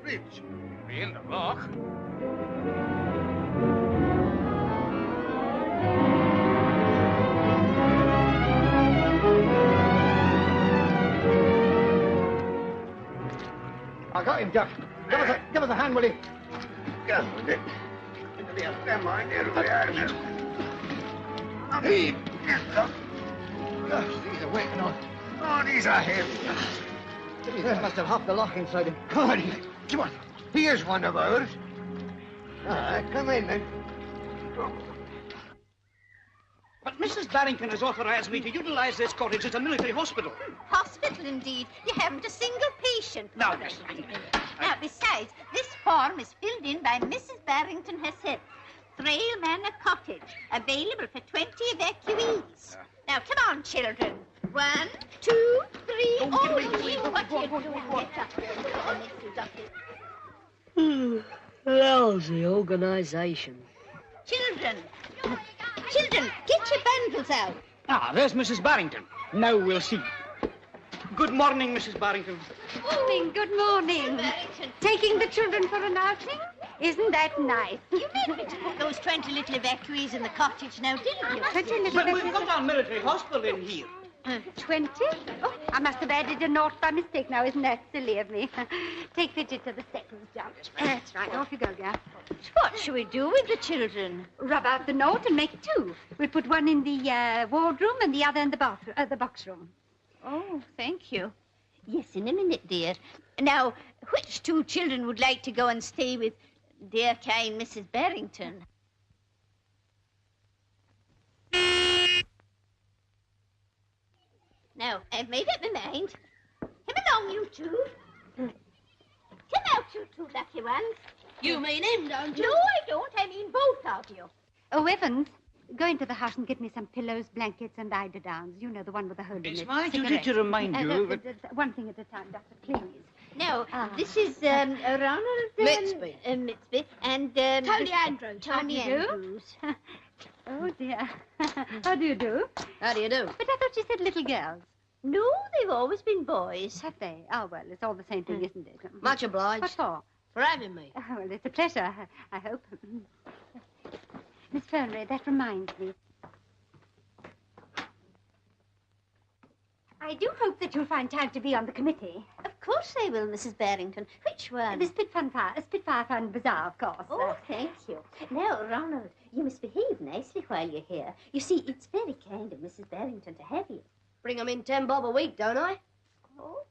bridge. Be in the loch. I got him, Jack. Give us a hand, will you? Go with it. Never mind, here we are now. These are wet now. Oh, these are heavy. He must have half the lock inside him. Come on, come on. Here's one of ours. All right, come in then. But Mrs. Barrington has authorized me to utilize this cottage as a military hospital. Hospital, indeed. You haven't a single patient. Now, Miss Now, besides, this form is filled in by Mrs. Barrington herself. Thrale Manor Cottage, available for 20 evacuees. Now, come on, children. 1, 2, 3. Oh, what are you doing? Lousy organisation. Children, get your bundles out. Ah, there's Mrs. Barrington. Now we'll see. Good morning, Mrs. Barrington. Good morning. Taking the children for an outing? Isn't that nice? You made me to put those 20 little evacuees in the cottage now, didn't you? 20 little But evacuees? we've got our military hospital in here. 20? Oh, I must have added a naught by mistake now. Isn't that silly of me? Take Fidget to the seconds, John. That's right. Off you go, girl. What shall we do with the children? Rub out the note and make 2. We'll put one in the wardroom and the other in the box room. Oh, thank you. Yes, in a minute, dear. Now, which 2 children would like to go and stay with dear, kind Mrs. Barrington? Now, I've made up my mind. Come along, you 2. Come out, you 2 lucky ones. You mean him, don't you? No, I don't. I mean both of you. Oh, Evans, go into the house and get me some pillows, blankets, and eiderdowns. You know, the one with the hole in it. It's my duty Cigarette. to remind you that... One thing at a time, Doctor, please. Now, this is Ronald Mittsby. Mittsby and Tony Andrews. Tony How do you do? Andrews. Oh, dear. How do you do? How do you do? But I thought you said little girls. No, they've always been boys. Have they? Oh, well, it's all the same thing, isn't it? Much obliged. What for? For having me. Oh, well, it's a pleasure, I hope. Miss Fernery, that reminds me. I do hope that you'll find time to be on the committee. Of course I will, Mrs. Barrington. Which one? The Spitfire Fund Bazaar, of course. Oh, thank you. Now, Ronald, you must behave nicely while you're here. You see, it's very kind of Mrs. Barrington to have you. Bring 'em in 10 bob a week, don't I? Oh.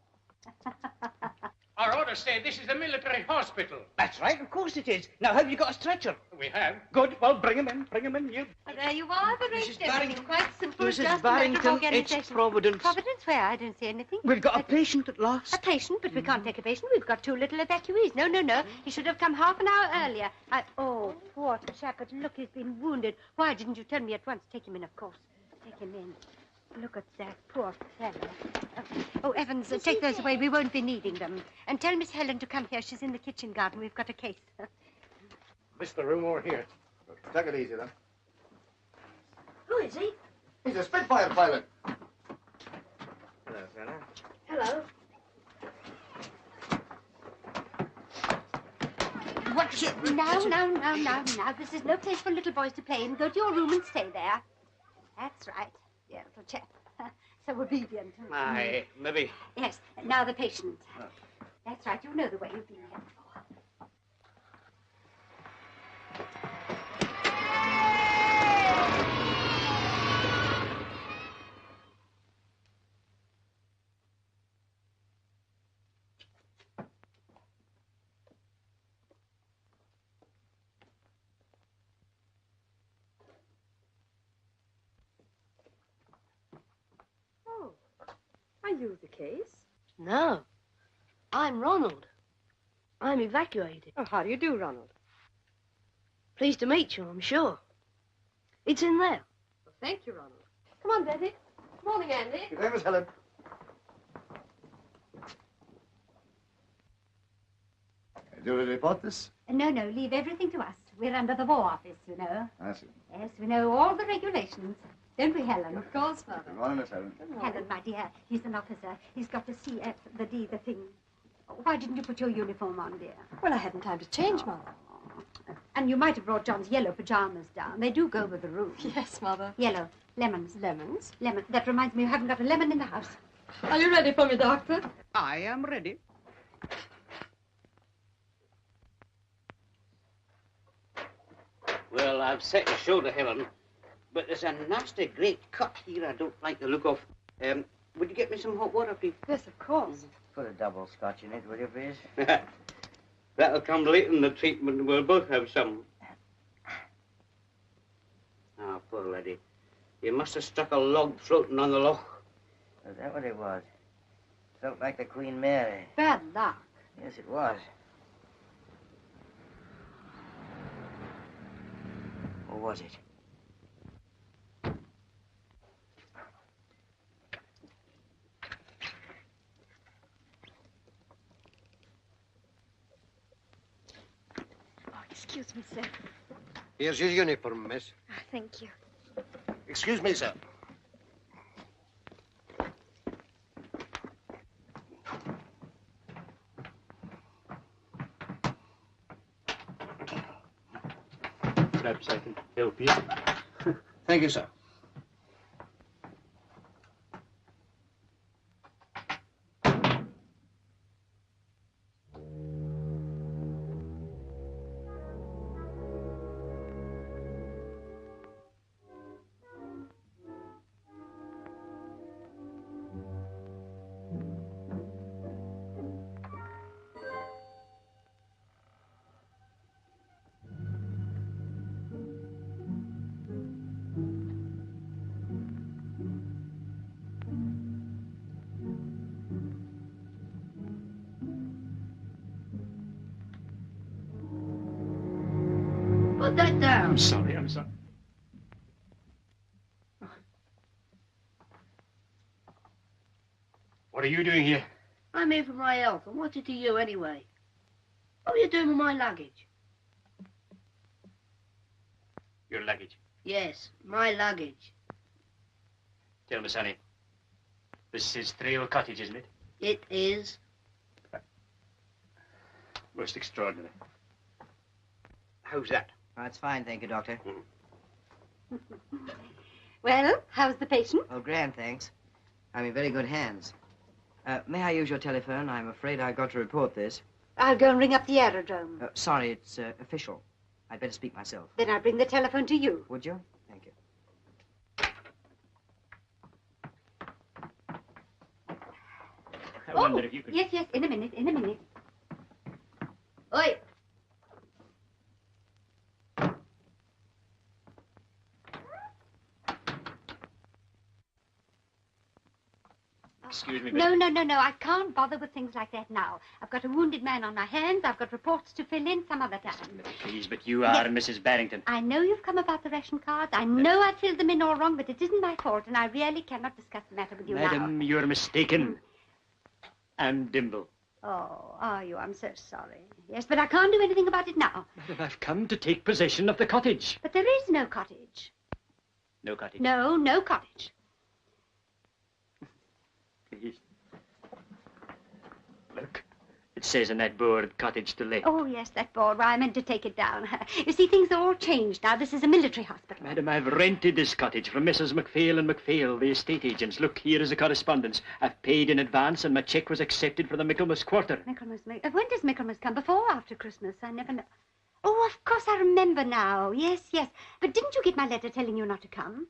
Our orders say this is a military hospital. That's right, of course it is. Now, have you got a stretcher? We have. Good. Well, bring him in. You. There you are, the Mrs. everything. Barrington. Quite simple, Mrs. just a matter of Barrington, organization. it's Providence. Providence where? I don't see anything. We've got a patient at last. A patient, but we can't take a patient. We've got 2 little evacuees. No. He should have come half an hour earlier. Oh, poor chap, but look, he's been wounded. Why didn't you tell me at once? Take him in, of course. Take him in. Look at that poor fellow. Oh, Evans, take those away. We won't be needing them. And tell Miss Helen to come here. She's in the kitchen garden. We've got a case. Missed the room over here. Take it easy, then. Who is he? He's a Spitfire pilot. Hello, fella. Hello. What? Now. This is no place for little boys to play in. Go to your room and stay there. That's right. Dear little chap. So obedient. Aye, maybe. Yes. Now the patient. That's right. You know the way you've been here before. Are you the case? No. I'm Ronald. I'm evacuated. Oh, how do you do, Ronald? Pleased to meet you, I'm sure. It's in there. Well, thank you, Ronald. Come on, Betty. Morning, Andy. Good day, Miss Helen. Do you report this? No, leave everything to us. We're under the War Office, you know. I see. Yes, we know all the regulations. Don't we, Helen? Of course, Mother. Good morning, Miss Helen. Helen, my dear, he's an officer. He's got to see the thing. Why didn't you put your uniform on, dear? Well, I hadn't time to change, Mother. And you might have brought John's yellow pajamas down. They do go with the room. Yes, Mother. Yellow. Lemons. Lemons? Lemon. That reminds me, you haven't got a lemon in the house. Are you ready for me, Doctor? I am ready. Well, I've set the shoulder, Helen, but there's a nasty great cut here I don't like the look of. Would you get me some hot water, please? Yes, of course. Put a double scotch in it, will you, please? That'll come late in the treatment. We'll both have some. Ah, poor lady. You must have struck a log floating on the loch. Is that what it was? Felt like the Queen Mary. Bad luck. Yes, it was. Or was it? Oh, excuse me, sir. Here's your uniform, miss. Thank you. Excuse me, sir. Perhaps I can help you. Thank you, sir. Put that down. I'm sorry, I'm sorry. What are you doing here? I'm here for my health, and what's it to you anyway? What are you doing with my luggage? Your luggage. Yes, my luggage. Tell me, Sonny. This is Trail Cottage, isn't it? It is. Most extraordinary. How's that? Oh, it's fine, thank you, Doctor. Well, how's the patient? Oh, grand, thanks. I'm in very good hands. May I use your telephone? I'm afraid I got to report this. I'll go and ring up the aerodrome. Sorry, it's official. I'd better speak myself. Then I'll bring the telephone to you. Would you? Thank you. I wonder if you could... Yes, in a minute, in a minute. Oi! Excuse me, No, I can't bother with things like that now. I've got a wounded man on my hands. I've got reports to fill in some other time. Please, but you are Mrs. Barrington. I know you've come about the ration cards. I know I filled them in all wrong, but it isn't my fault, and I really cannot discuss the matter with you Madam, now. you're mistaken. I'm Dimble. Oh, are you? I'm so sorry. Yes, but I can't do anything about it now. Madam, I've come to take possession of the cottage. But there is no cottage. No cottage. No cottage. Please. Look, it says in that board, cottage to let. Oh, yes, that board. Well, I meant to take it down. You see, things are all changed now. This is a military hospital. Madam, I've rented this cottage from Mrs. MacPhail and MacPhail, the estate agents. Look, here is a correspondence. I've paid in advance and my cheque was accepted for the Michaelmas quarter. When does Michaelmas come? Before or after Christmas? I never know. Oh, of course, I remember now. Yes. But didn't you get my letter telling you not to come?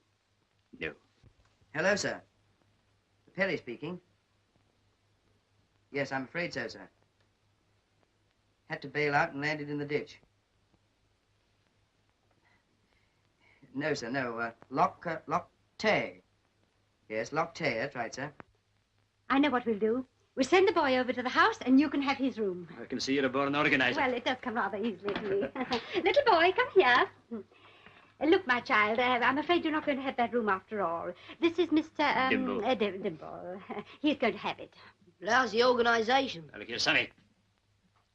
No. Hello, sir. Perry speaking. Yes, I'm afraid so, sir. Had to bail out and landed in the ditch. No, sir, no. Lock Tay. Yes, Lock Tay, that's right, sir. I know what we'll do. We'll send the boy over to the house and you can have his room. I can see you're a born organizer. Well, it does come rather easily to me. Little boy, come here. Look, my child, I'm afraid you're not going to have that room after all. This is Mr. Dimble. Dimble. He's going to have it. Lousy organisation. Now, look here, Sonny.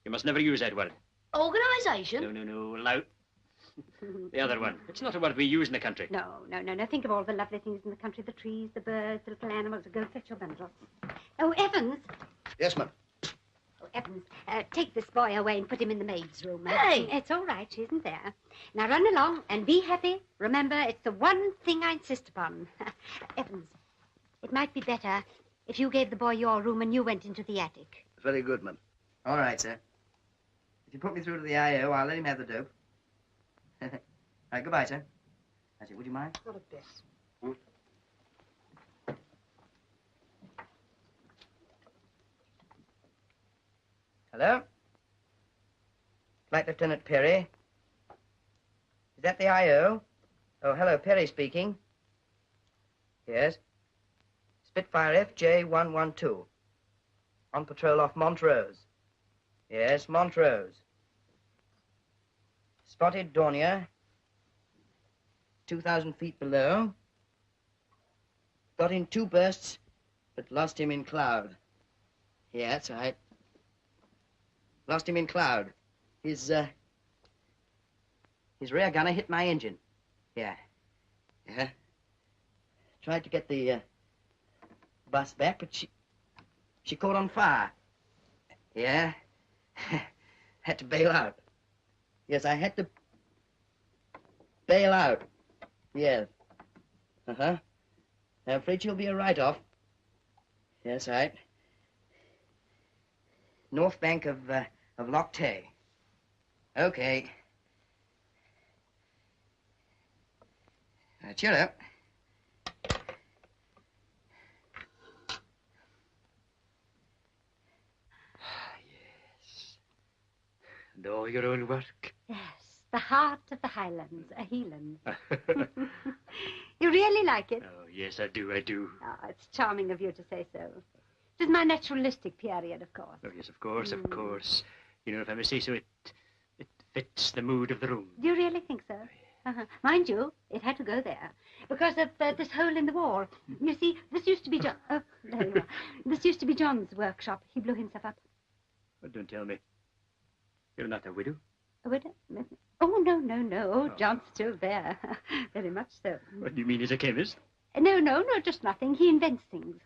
You must never use that word. Organisation? No, loud. The other one. It's not a word we use in the country. No. Think of all the lovely things in the country. The trees, the birds, the little animals. Go fetch your bundle. Oh, Evans. Yes, ma'am. Evans, take this boy away and put him in the maid's room. Hey! It's all right, she isn't there. Now run along and be happy. Remember, it's the one thing I insist upon. Evans, it might be better if you gave the boy your room and you went into the attic. Very good, ma'am. All right, sir. If you put me through to the I.O., I'll let him have the dope. Right, goodbye, sir. Actually, would you mind? Not a bit. Hello? Flight Lieutenant Perry. Is that the I.O.? Oh, hello, Perry speaking. Yes. Spitfire FJ112. On patrol off Montrose. Yes, Montrose. Spotted Dornier. 2,000 feet below. Got in 2 bursts, but lost him in cloud. Yeah, that's right. Lost him in cloud. His rear gunner hit my engine. Yeah. Yeah. Tried to get the bus back, but she caught on fire. Yeah. Had to bail out. Yes, I had to bail out. Yes. Uh-huh. I'm afraid she'll be a write-off. Yes, right. North bank of Loch Tay. Okay. Cheer up. Yes. And all your own work. Yes, the heart of the Highlands, a Hieland. You really like it? Oh, yes, I do, I do. Oh, it's charming of you to say so. It is my naturalistic period, of course. Oh, yes, of course, of course. You know, if I may say so, it fits the mood of the room. Do you really think so? Mind you, it had to go there because of this hole in the wall. You see, this used to be John. Oh, there you are. This used to be John's workshop. He blew himself up. Oh, don't tell me. You're not a widow? A widow? Oh, no. Oh, John's still there. Very much so. What do you mean, he's a chemist? No, just nothing. He invents things.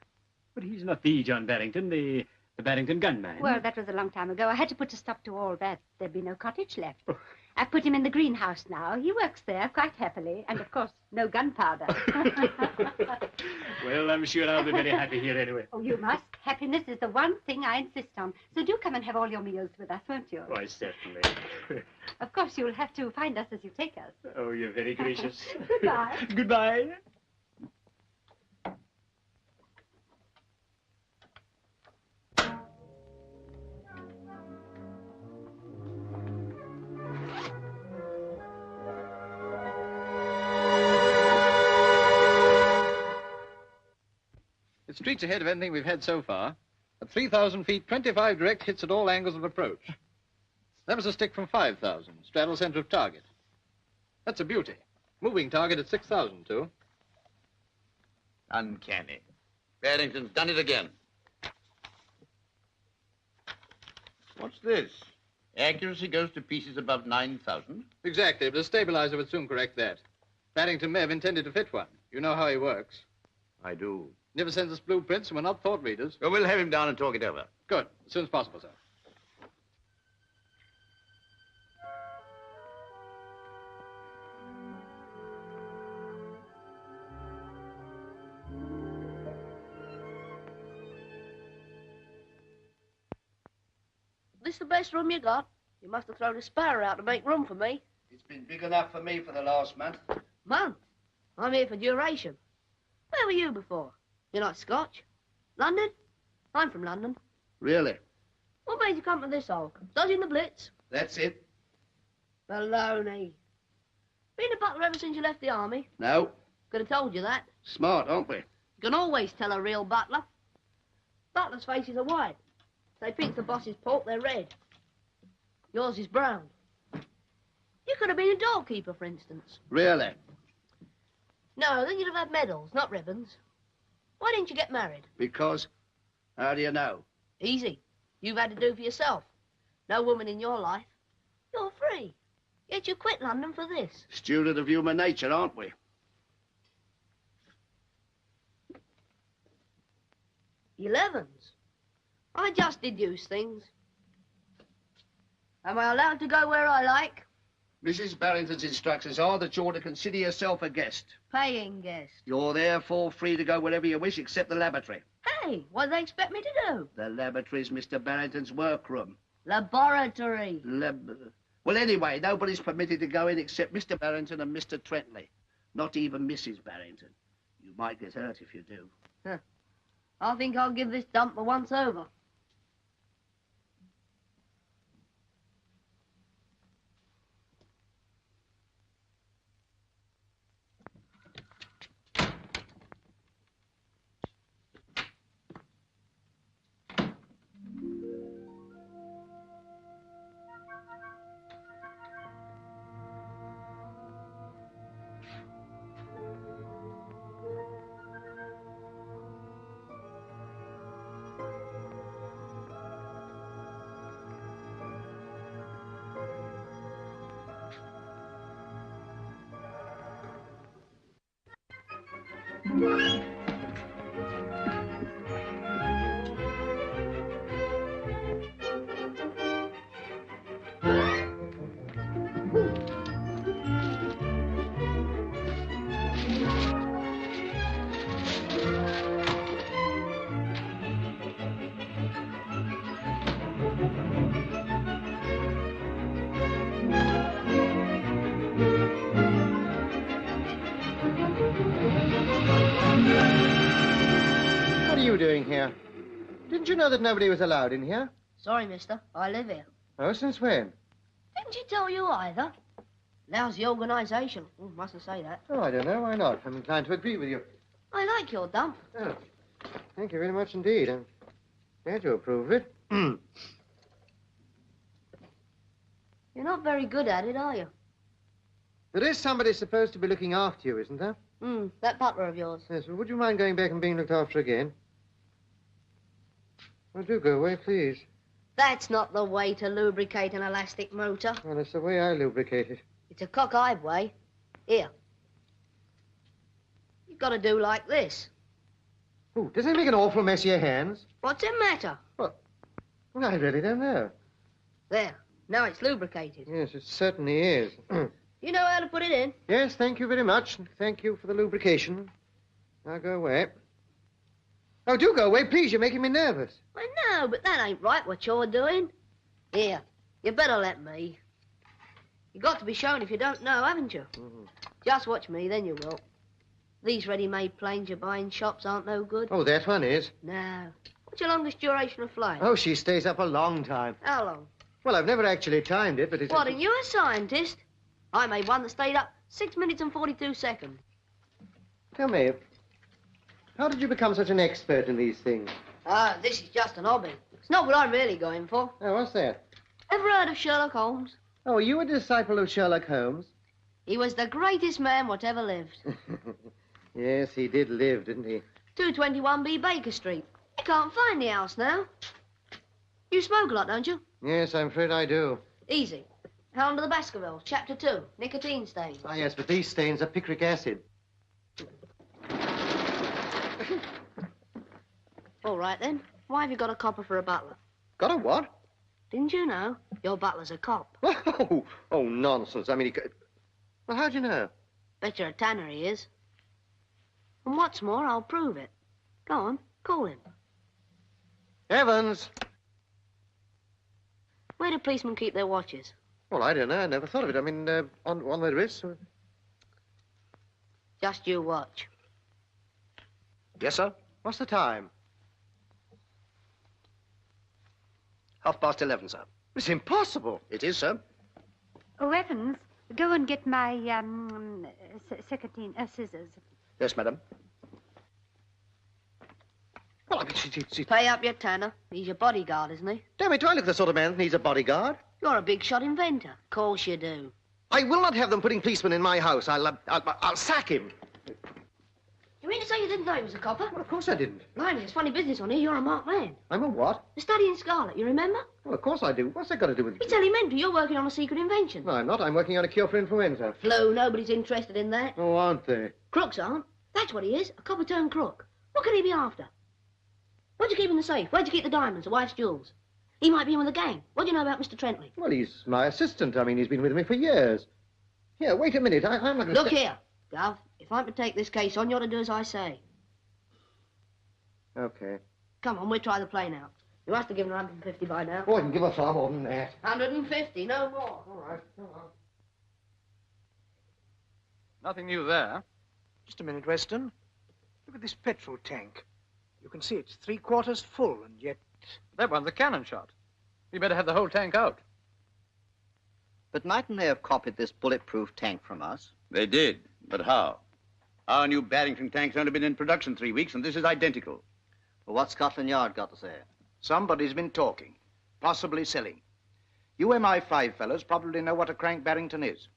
But he's not the John Barrington, the Barrington gunman. Well, that was a long time ago. I had to put a stop to all that. There'd be no cottage left. Oh. I've put him in the greenhouse now. He works there quite happily. And, of course, no gunpowder. Well, I'm sure I'll be very happy here anyway. Oh, you must. Happiness is the one thing I insist on. So do come and have all your meals with us, won't you? Why, certainly. Of course, you'll have to find us as you take us. Oh, you're very gracious. Goodbye. Goodbye. It's streets ahead of anything we've had so far. At 3,000 feet, 25 direct hits at all angles of approach. That was a stick from 5,000, straddle center of target. That's a beauty. Moving target at 6,000, too. Uncanny. Barrington's done it again. What's this? Accuracy goes to pieces above 9,000? Exactly, but a stabilizer would soon correct that. Barrington may have intended to fit one. You know how he works. I do. Never sends us blueprints, and we're not thought readers. Well, we'll have him down and talk it over. Good. As soon as possible, sir. This the best room you got? You must have thrown a sparrow out to make room for me. It's been big enough for me for the last month. Month? I'm here for duration. Where were you before? You're not Scotch? London? I'm from London. Really? What made you come to this hole? Dodging the Blitz? That's it. Baloney. Been a butler ever since you left the army? No. Could have told you that. Smart, aren't we? You can always tell a real butler. Butlers' faces are white. They pick the boss's pork, they're red. Yours is brown. You could have been a doorkeeper, for instance. Really? No, then you'd have had medals, not ribbons. Why didn't you get married? Because, how do you know? Easy. You've had to do for yourself. No woman in your life. You're free. Yet you quit London for this. Student of human nature, aren't we? 11s. I just deduce things. Am I allowed to go where I like? Mrs. Barrington's instructions are that you're to consider yourself a guest. Paying guest. You're therefore free to go wherever you wish except the lavatory. Hey, what do they expect me to do? The lavatory's Mr. Barrington's workroom. Laboratory. Well, anyway, nobody's permitted to go in except Mr. Barrington and Mr. Trently. Not even Mrs. Barrington. You might get hurt if you do. Huh. I think I'll give this dump a once over. What are you doing here? Didn't you know that nobody was allowed in here? Sorry, mister. I live here. Oh, since when? Didn't she tell you either? Lousy organisation. Mustn't say that. Oh, I don't know. Why not? I'm inclined to agree with you. I like your dump. Oh, thank you very much indeed. I'm glad you approve of it. You're not very good at it, are you? There is somebody supposed to be looking after you, isn't there? That butler of yours. Yes, well, would you mind going back and being looked after again? Oh, do go away, please. That's not the way to lubricate an elastic motor. Well, it's the way I lubricate it. It's a cockeyed way. Here. You've got to do like this. Oh, does it make an awful mess of your hands? What's the matter? Well, I really don't know. There. Now it's lubricated. Yes, it certainly is. You know how to put it in? Yes, thank you very much. Thank you for the lubrication. Now go away. Oh, do go away, please. You're making me nervous. I know, but that ain't right what you're doing. Here, you better let me. You've got to be shown if you don't know, haven't you? Just watch me, then you will. These ready-made planes you buy in shops aren't no good. Oh, that one is. No. What's your longest duration of flight? Oh, she stays up a long time. How long? Well, I've never actually timed it, but it's... What, are you a scientist? I made one that stayed up 6 minutes and 42 seconds. Tell me, how did you become such an expert in these things? This is just an hobby. It's not what I'm really going for. Oh, what's that? Ever heard of Sherlock Holmes? Oh, are you a disciple of Sherlock Holmes? He was the greatest man what ever lived. Yes, he did live, didn't he? 221B Baker Street. You can't find the house now. You smoke a lot, don't you? Yes, I'm afraid I do. Easy. Hound of the Baskervilles, Chapter 2, nicotine stains. Ah, yes, but these stains are picric acid. All right, then. Why have you got a copper for a butler? Got a what? Didn't you know? Your butler's a cop. Oh, nonsense. I mean, Well, how'd you know? Bet you're a tanner he is. And what's more, I'll prove it. Go on, call him. Evans! Where do policemen keep their watches? Well, I don't know. I never thought of it. I mean, on their wrists. Just you watch. Yes, sir? What's the time? 11:30, sir. It's impossible. It is, sir. Oh, Evans, go and get my scissors. Yes, madam. Well, I mean, Pay up your tanner. He's your bodyguard, isn't he? Damn it, do I look the sort of man that needs a bodyguard? You're a big-shot inventor. Of course you do. I will not have them putting policemen in my house. I'll sack him. You mean to say you didn't know he was a copper? Well, of course I didn't. Blimey, it's funny business on here. You're a marked man. I'm a what? The study in Scarlet, you remember? Well, of course I do. What's that got to do with it? It's elementary. You're working on a secret invention. No, I'm not. I'm working on a cure for influenza. Flu, nobody's interested in that. Oh, aren't they? Crooks aren't. That's what he is, a copper-turned crook. What can he be after? What'd you keep in the safe? Where'd you keep the diamonds, the wife's jewels? He might be in with the gang. What do you know about Mr. Trently? Well, he's my assistant. I mean, he's been with me for years. Here, wait a minute. I'm not going to... Look here, Gov. If I'm to take this case on, you ought to do as I say. Okay. Come on, we'll try the plane out. You must have given her 150 by now. Oh, I can give her far more than that. 150, no more. All right, come on. Nothing new there. Just a minute, Weston. Look at this petrol tank. You can see it's 3/4 full, and yet... That one's a cannon shot. We better have the whole tank out. But mightn't they have copied this bulletproof tank from us? They did, but how? Our new Barrington tank's only been in production 3 weeks, and this is identical. Well, what's Scotland Yard got to say? Somebody's been talking, possibly selling. You MI5 fellows probably know what a crank Barrington is.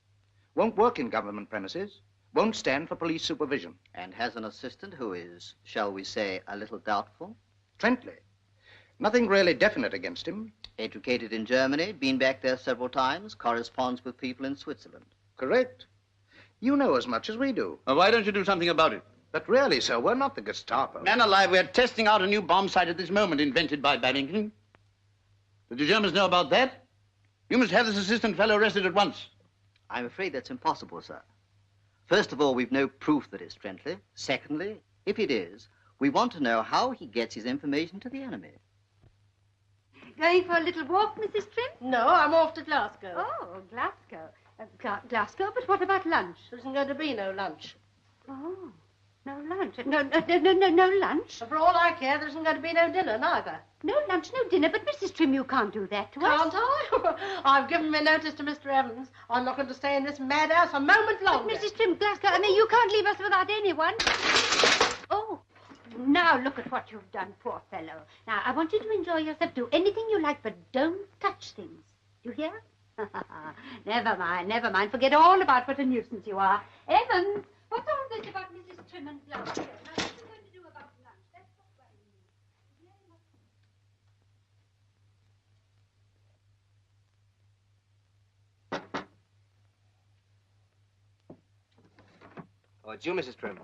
Won't work in government premises, won't stand for police supervision. And has an assistant who is, shall we say, a little doubtful? Trently. Nothing really definite against him. Educated in Germany, been back there several times, corresponds with people in Switzerland. Correct. You know as much as we do. Well, why don't you do something about it? But really, sir, we're not the Gestapo. Man alive, we're testing out a new bomb site at this moment, invented by Barrington. Did the Germans know about that? You must have this assistant fellow arrested at once. I'm afraid that's impossible, sir. First of all, we've no proof that it's Trently. Secondly, if it is, we want to know how he gets his information to the enemy. Going for a little walk, Mrs. Trimm? No, I'm off to Glasgow. Oh, Glasgow. Glasgow, but what about lunch? There isn't going to be no lunch. Oh, no lunch. No lunch? For all I care, there isn't going to be no dinner, neither. No lunch, no dinner, but Mrs. Trimm, you can't do that to us. Can't I? I've given my notice to Mr. Evans. I'm not going to stay in this madhouse a moment longer. But Mrs. Trimm, Glasgow, I mean, you can't leave us without anyone. Oh, now look at what you've done, poor fellow. Now, I want you to enjoy yourself. Do anything you like, but don't touch things. You hear? Never mind. Forget all about what a nuisance you are. Evans, what's all this about Mrs. Trimm and Glasgow? Now, what are you going to do about lunch? That's what's worrying me. Oh, it's you, Mrs. Trimm.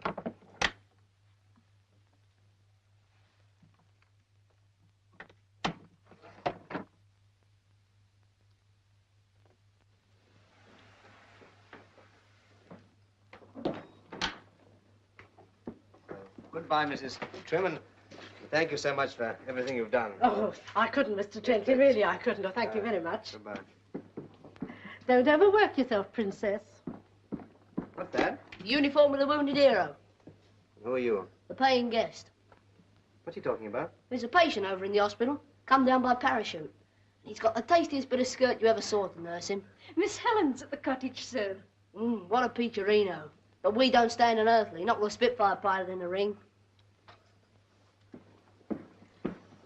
Goodbye, Mrs. Trimm, and thank you so much for everything you've done. Oh, I couldn't, Mr. Trently. Really, I couldn't. Oh, thank you very much. Goodbye. Don't overwork yourself, Princess. What's that? The uniform of the wounded hero. Who are you? The paying guest. What's he talking about? There's a patient over in the hospital. Come down by parachute. He's got the tastiest bit of skirt you ever saw to nurse him. Miss Helen's at the cottage, sir. What a peacherino. But we don't stand an earthly, not with a Spitfire pilot in the ring.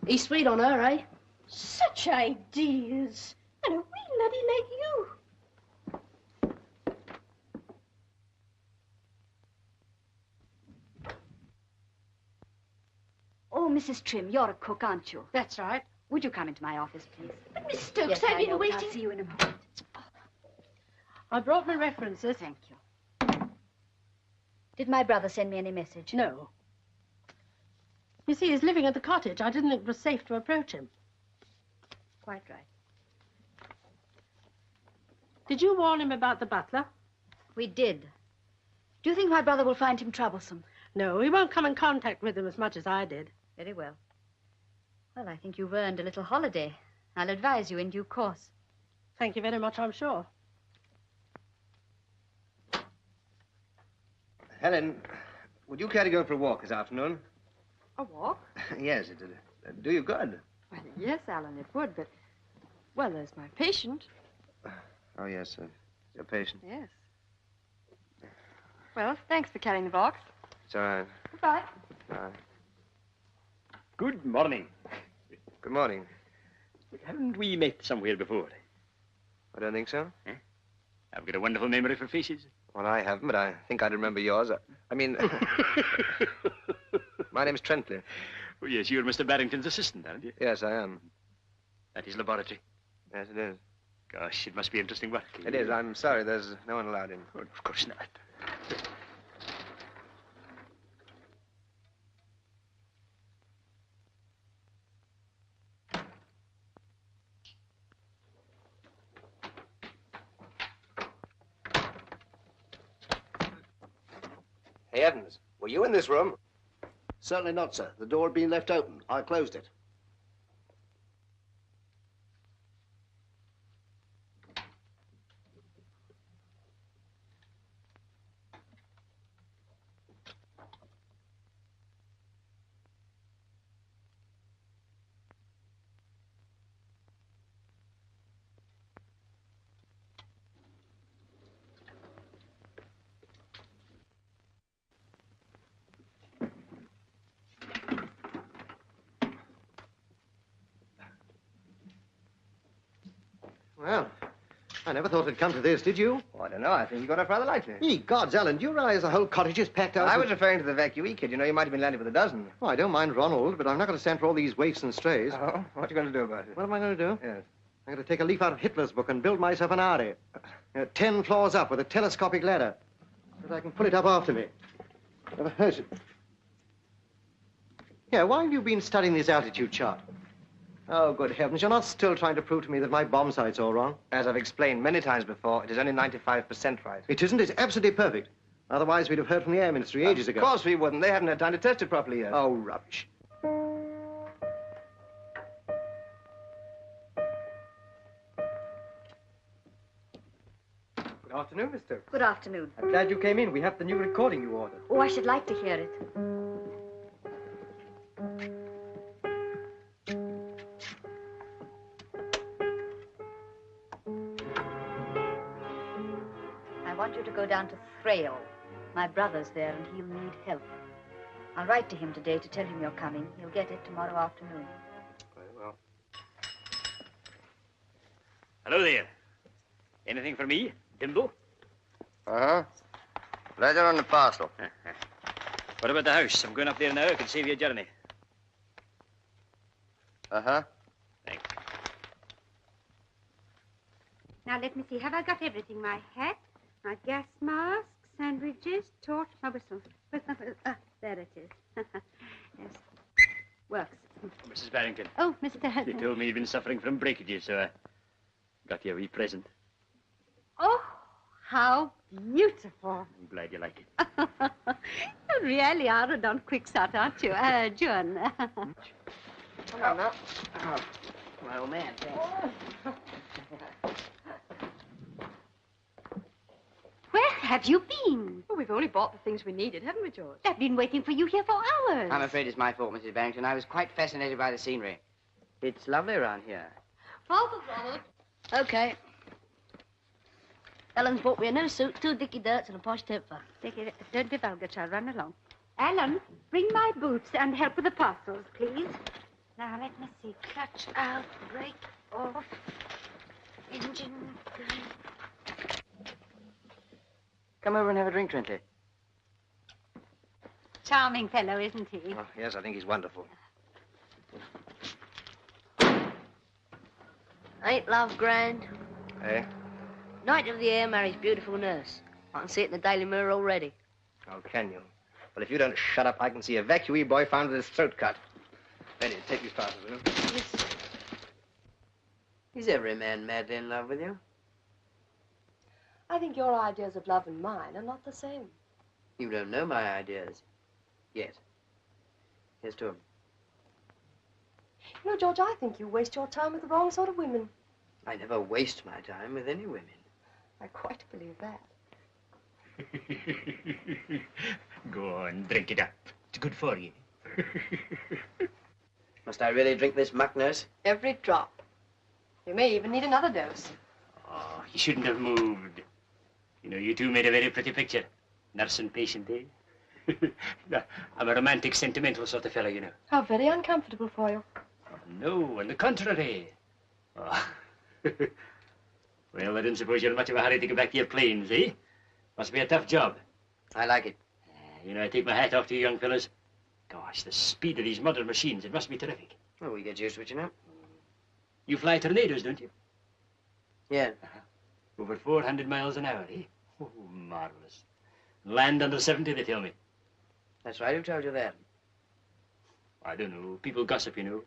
He's sweet on her, eh? Such ideas. And a wee laddie like you. Oh, Mrs. Trimm, you're a cook, aren't you? That's right. Would you come into my office, please? But Miss Stokes, Yes, I've I been know, but waiting. I'll see you in a moment. I brought my references. Thank you. Did my brother send me any message? No. You see, he's living at the cottage. I didn't think it was safe to approach him. Quite right. Did you warn him about the butler? We did. Do you think my brother will find him troublesome? No, he won't come in contact with him as much as I did. Very well. Well, I think you've earned a little holiday. I'll advise you in due course. Thank you very much, I'm sure. Helen, would you care to go for a walk this afternoon? A walk? Yes, it'd do you good. Well, yes, Alan, it would, but... Well, there's my patient. Oh, yes, your patient. Yes. Well, thanks for carrying the box. It's all right. Goodbye. Good morning. Good morning. Haven't we met somewhere before? I don't think so. Eh? I've got a wonderful memory for faces. Well, I haven't, but I think I'd remember yours. I mean... My name's Trently. Oh, yes, you're Mr. Barrington's assistant, aren't you? Yes, I am. At his laboratory? Yes, it is. Gosh, it must be interesting work. It is. I'm sorry, there's no one allowed in. Oh, of course not. Hey, Evans, were you in this room? Certainly not, sir. The door had been left open. I closed it. Well, I never thought it'd come to this, did you? Oh, I don't know. I think you got off rather lightly. Ye gods, Ellen, do you realize the whole cottage is packed out? I was referring to the evacuee kid. You know, you might have been landed with a dozen. Oh, I don't mind Ronald, but I'm not going to stand for all these waifs and strays. Oh? What are you going to do about it? What am I going to do? Yes. I'm going to take a leaf out of Hitler's book and build myself an Audi. 10 floors up with a telescopic ladder. So that I can pull it up after me. Never heard it. Yeah, why have you been studying this altitude chart? Oh, good heavens, you're not still trying to prove to me that my bomb sight's all wrong? As I've explained many times before, it is only 95% right. It isn't. It's absolutely perfect. Otherwise, we'd have heard from the Air Ministry ages ago. Of course we wouldn't. They haven't had time to test it properly yet. Oh, rubbish. Good afternoon, Miss Stokes. Good afternoon. I'm glad you came in. We have the new recording you ordered. Oh, I should like to hear it. I want you to go down to Thrale. My brother's there and he'll need help. I'll write to him today to tell him you're coming. He'll get it tomorrow afternoon. Very well. Hello there. Anything for me, Dimble? Uh-huh. Letter on the parcel. What about the house? I'm going up there now. I can save you a journey. Uh-huh. Thanks. Now, let me see. Have I got everything? My hat, my gas mask, sandwiches, torch, my whistle. Where's my whistle? Ah, there it is. Yes. Works. Mrs. Barrington. Oh, Mr. You told me you'd been suffering from breakages, so I got you a wee present. Oh, how beautiful. I'm glad you like it. You really are a Don Quixote, aren't you? John. Come on now. Oh, my old man, thanks. Where have you been? Well, we've only bought the things we needed, haven't we, George? I've been waiting for you here for hours. I'm afraid it's my fault, Mrs. Barrington. I was quite fascinated by the scenery. It's lovely around here. Father, Ronald. Okay. Helen's bought me a new suit, 2 dicky dirts, and a posh temper. Dicky, don't be vulgar, child. Run along. Alan, bring my boots and help with the parcels, please. Now, let me see. Clutch out, brake off, engine green. Come over and have a drink, Trently. Charming fellow, isn't he? Oh, yes, I think he's wonderful. Ain't love grand? Eh? Knight of the Air marries beautiful nurse. I can see it in the Daily Mirror already. Oh, can you? Well, if you don't shut up, I can see evacuee boy found with his throat cut. Ready, take these parcels, will you? Is every man madly in love with you? I think your ideas of love and mine are not the same. You don't know my ideas. Yet. Here's to 'em. You know, George, I think you waste your time with the wrong sort of women. I never waste my time with any women. I quite believe that. Go on, drink it up. It's good for you. Must I really drink this muck, nurse? Every drop. You may even need another dose. Oh, you shouldn't have moved. You know, you two made a very pretty picture. Nurse and patient, eh? I'm a romantic, sentimental sort of fellow, you know. How very uncomfortable for you. Oh, no, on the contrary. Oh. Well, I don't suppose you're in much of a hurry to get back to your planes, eh? Must be a tough job. I like it. You know, I take my hat off to you young fellas. Gosh, the speed of these modern machines, it must be terrific. Well, we get used to it, you know. You fly tornadoes, don't you? Yeah. Over 400 miles an hour, eh? Oh, marvelous. Land under 70, they tell me. That's right, who told you that? I don't know. People gossip, you know.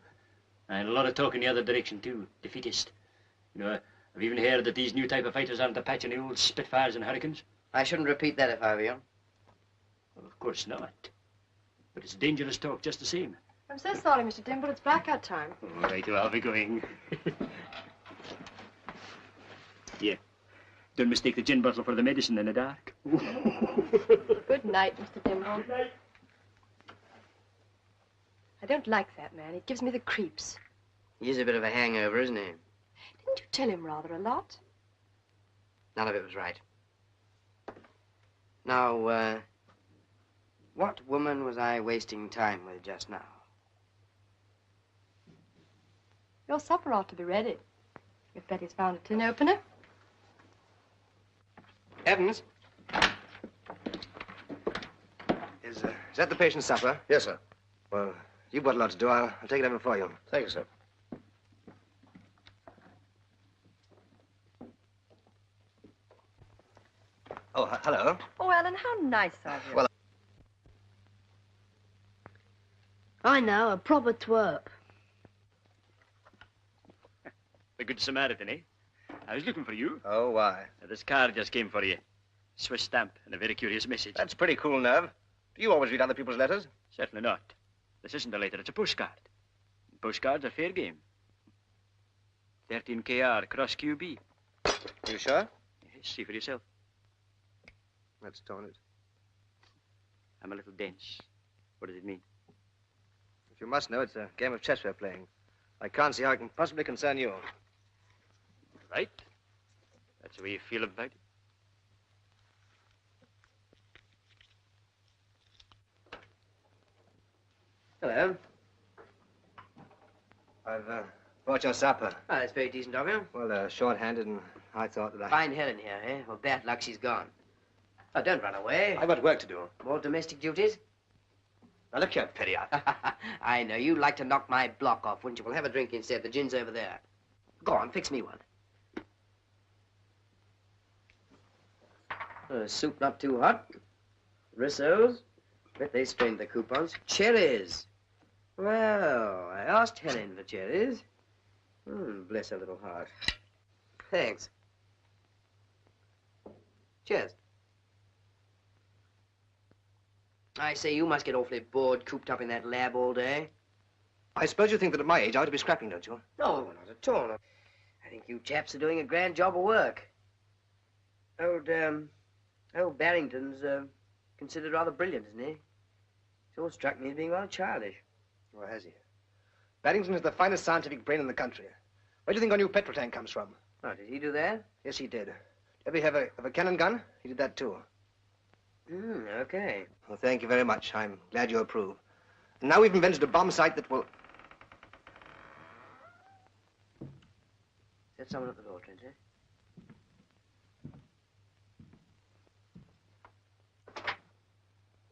And a lot of talk in the other direction, too. Defeatist. You know, I've even heard that these new type of fighters aren't a patch on the old Spitfires and Hurricanes. I shouldn't repeat that if I were you. Well, of course not. But it's dangerous talk just the same. I'm so sorry, Mr. Dimble. It's blackout time. All right, well, I'll be going. Here. Don't mistake the gin bottle for the medicine in the dark. Good night, Mr. Dimble. I don't like that man. He gives me the creeps. He's a bit of a hangover, isn't he? Didn't you tell him rather a lot? None of it was right. Now, what woman was I wasting time with just now? Your supper ought to be ready. If Betty's found a tin opener. Evans? Is that the patient's supper? Yes, sir. Well, you've got a lot to do. I'll take it over for you. Thank you, sir. Oh, hello. Oh, Alan, how nice of you. Well, I know, a proper twerp. The Good Samaritan, eh? I was looking for you. Oh, why? This card just came for you. Swiss stamp and a very curious message. That's pretty cool, Nerve. Do you always read other people's letters? Certainly not. This isn't a letter, it's a postcard. Postcards are fair game. 13 KR, cross QB. You sure? Yes, see for yourself. Let's torn it. I'm a little dense. What does it mean? If you must know, it's a game of chess we're playing. I can't see how it can possibly concern you. Right. That's the way you feel about it. Hello. I've brought your supper. Oh, that's very decent of you. Well, short-handed, and I thought that I... Find Helen here, eh? Well, bad luck, she's gone. Oh, don't run away. I've got work to do. More domestic duties? Now, look here, Petrie. I know. You'd like to knock my block off, wouldn't you? Well, have a drink instead. The gin's over there. Go on, fix me one. Soup not too hot. Rissoles. Bet they strained the coupons. Cherries. Well, I asked Helen for cherries. Bless her little heart. Thanks. Cheers. I say, you must get awfully bored cooped up in that lab all day. I suppose you think that at my age I ought to be scrapping, don't you? No, not at all. I think you chaps are doing a grand job of work. Old Barrington's considered rather brilliant, isn't he? It's always struck me as being rather childish. Or has he? Barrington is the finest scientific brain in the country. Where do you think our new petrol tank comes from? Oh, did he do that? Yes, he did. Ever have a cannon gun? He did that, too. Okay. Well, thank you very much. I'm glad you approve. And now we've invented a bomb sight that will... Is that someone at the door, Trently?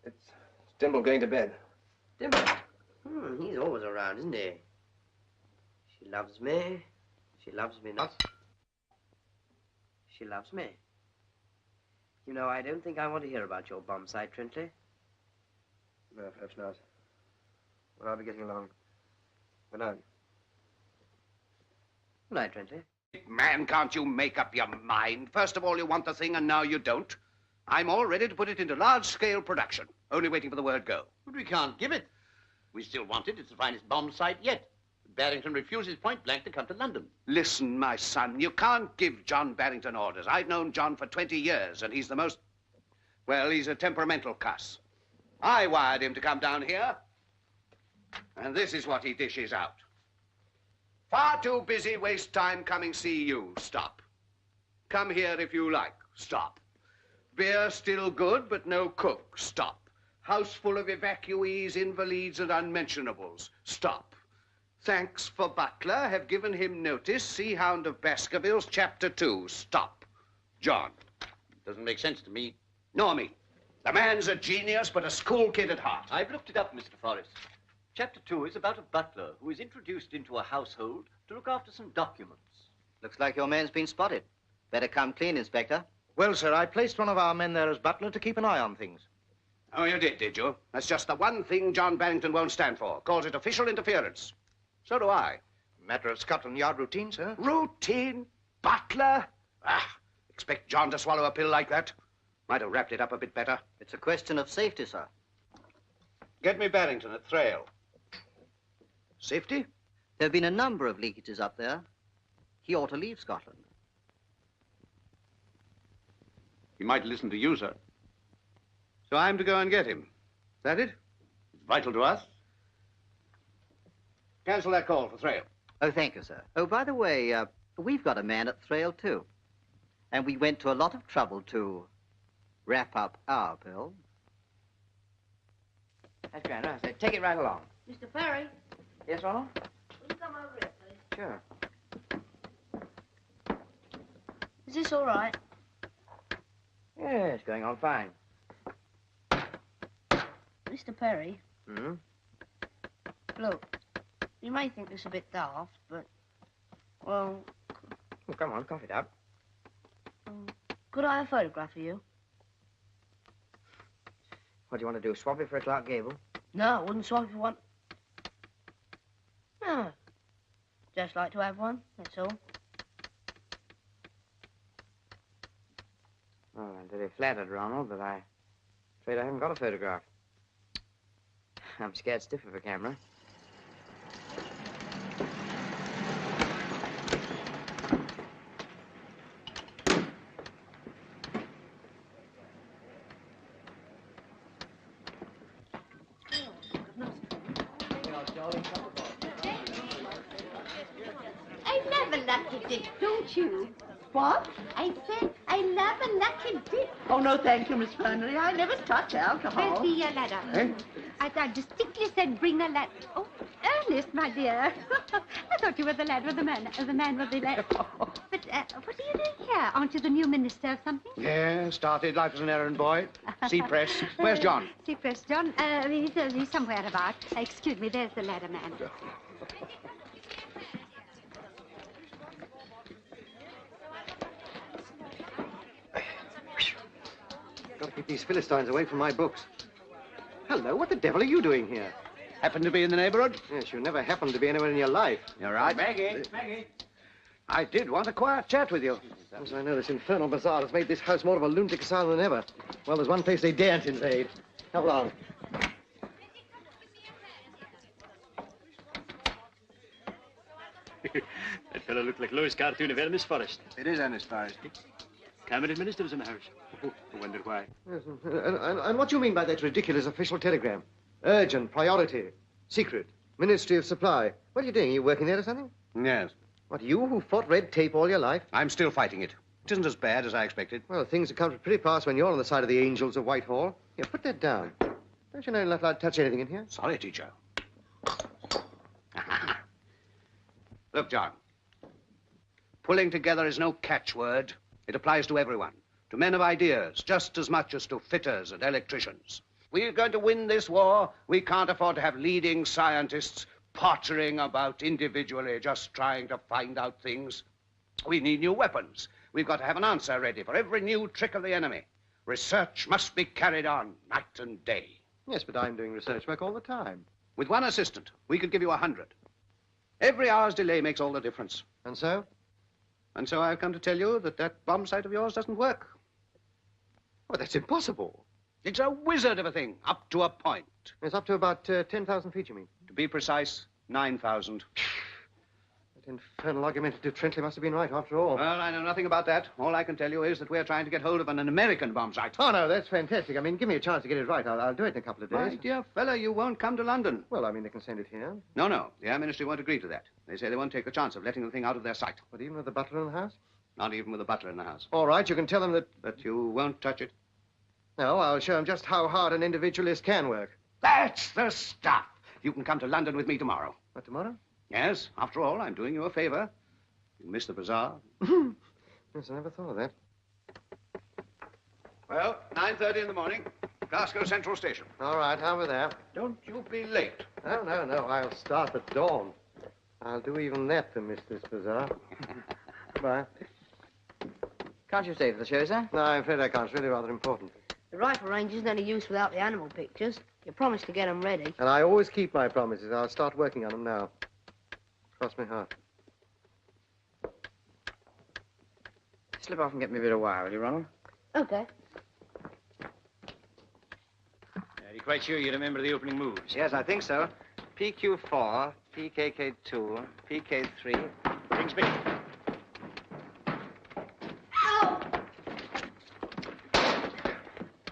It's Dimble going to bed. Dimble? He's always around, isn't he? She loves me. She loves me not. She loves me. You know, I don't think I want to hear about your bomb sight, Trently. No, perhaps not. Well, I'll be getting along. Good night. Good night, Trently. Man, can't you make up your mind? First of all, you want the thing, and now you don't. I'm all ready to put it into large-scale production. Only waiting for the word go. But we can't give it. We still want it. It's the finest bomb site yet. Barrington refuses point blank to come to London. Listen, my son, you can't give John Barrington orders. I've known John for 20 years, and he's the most... Well, he's a temperamental cuss. I wired him to come down here, and this is what he dishes out. Far too busy, waste time coming see you. Stop. Come here if you like. Stop. Beer still good, but no cook. Stop. House full of evacuees, invalids, and unmentionables. Stop. Thanks for butler. Have given him notice. Sea Hound of Baskervilles, Chapter 2. Stop. John. Doesn't make sense to me. Nor me. The man's a genius, but a school kid at heart. I've looked it up, Mr. Forrest. Chapter 2 is about a butler who is introduced into a household to look after some documents. Looks like your man's been spotted. Better come clean, Inspector. Well, sir, I placed one of our men there as butler to keep an eye on things. Oh, you did you? That's just the one thing John Barrington won't stand for. Calls it official interference. So do I. Matter of Scotland Yard routine, sir. Routine? Butler? Expect John to swallow a pill like that? Might have wrapped it up a bit better. It's a question of safety, sir. Get me Barrington at Thrale. Safety? There have been a number of leakages up there. He ought to leave Scotland. He might listen to you, sir. So I'm to go and get him. Is that it? It's vital to us. Cancel that call for Thrale. Oh, thank you, sir. Oh, by the way, we've got a man at Thrale, too. And we went to a lot of trouble to wrap up our bill. That's grand. I said, take it right along. Mr. Ferry, Yes, Ronald? will you come over here, please? Sure. Is this all right? Yeah, it's going on fine. Mr. Perry, Hmm? look, you may think this a bit daft, but, well, Oh, come on, cough it up. could I have a photograph of you? What do you want to do, swap it for a Clark Gable? No, I wouldn't swap it for one. No. Just like to have one, that's all. Oh, I'm very flattered, Ronald, but I'm afraid I haven't got a photograph. I'm scared stiff of a camera. I love a lucky dip, don't you? What? I said I love a lucky dip. Oh, no, thank you, Miss Fernery. I never touch alcohol. Where's the ladder? Eh? I distinctly said bring a ladder. Oh, Ernest, my dear. I thought you were the lad with the man with the ladder. But what are you doing here? Aren't you the new minister of something? Yeah, started life as an errand boy. Sea-press. Where's John? Sea-press, John. He's somewhere about. Excuse me, there's the ladder man. Got to keep these Philistines away from my books. Hello, what the devil are you doing here? Happen to be in the neighborhood? Yes, you never happened to be anywhere in your life. You're right. Maggie. I did want a quiet chat with you. As I know, this infernal bazaar has made this house more of a lunatic asylum than ever. Well, there's one place they daren't invade. Come along. That fellow looked like Lois' cartoon of Ernest Forrest. It is Ernest Forrest. Cabinet minister was in the house. I wonder why. Yes, and what do you mean by that ridiculous official telegram? Urgent, priority, secret, Ministry of Supply. What are you doing? Are you working there or something? Yes. What, you who fought red tape all your life? I'm still fighting it. It isn't as bad as I expected. Well, things have come to pretty pass when you're on the side of the angels of Whitehall. Here, put that down. Don't you know you're not allowed to touch anything in here? Sorry, teacher. Look, John. Pulling together is no catchword. It applies to everyone. To men of ideas, just as much as to fitters and electricians. We're going to win this war. We can't afford to have leading scientists pottering about individually, just trying to find out things. We need new weapons. We've got to have an answer ready for every new trick of the enemy. Research must be carried on night and day. Yes, but I'm doing research work all the time. With one assistant, we could give you 100. Every hour's delay makes all the difference. And so? And so I've come to tell you that that bomb sight of yours doesn't work. Well, that's impossible. It's a wizard of a thing, up to a point. It's up to about 10,000 feet, you mean? To be precise, 9,000. That infernal argumentative Trently must have been right after all. Well, I know nothing about that. All I can tell you is that we're trying to get hold of an American bomb sight. Oh, no, that's fantastic. I mean, give me a chance to get it right. I'll do it in a couple of days. My dear fellow, you won't come to London. Well, I mean, they can send it here. No. The Air Ministry won't agree to that. They say they won't take the chance of letting the thing out of their sight. But even with the butler in the house? Not even with the butler in the house. All right, you can tell them that... But you won't touch it? No, I'll show them just how hard an individualist can work. That's the stuff. You can come to London with me tomorrow. What, tomorrow? Yes. After all, I'm doing you a favor. You miss the bazaar. Yes, I never thought of that. Well, 9:30 in the morning. Glasgow Central Station. All right, how about that? Don't you be late. No. I'll start at dawn. I'll do even that to miss this bazaar. Goodbye. Can't you stay for the show, sir? No, I'm afraid I can't. It's really rather important. The rifle range isn't any use without the animal pictures. You promised to get them ready. And I always keep my promises. I'll start working on them now. Cross my heart. Slip off and get me a bit of wire, will you, Ronald? Okay. Are you quite sure you remember the opening moves? Yes, I think so. PQ4, PKK2, PK3. Kingsby.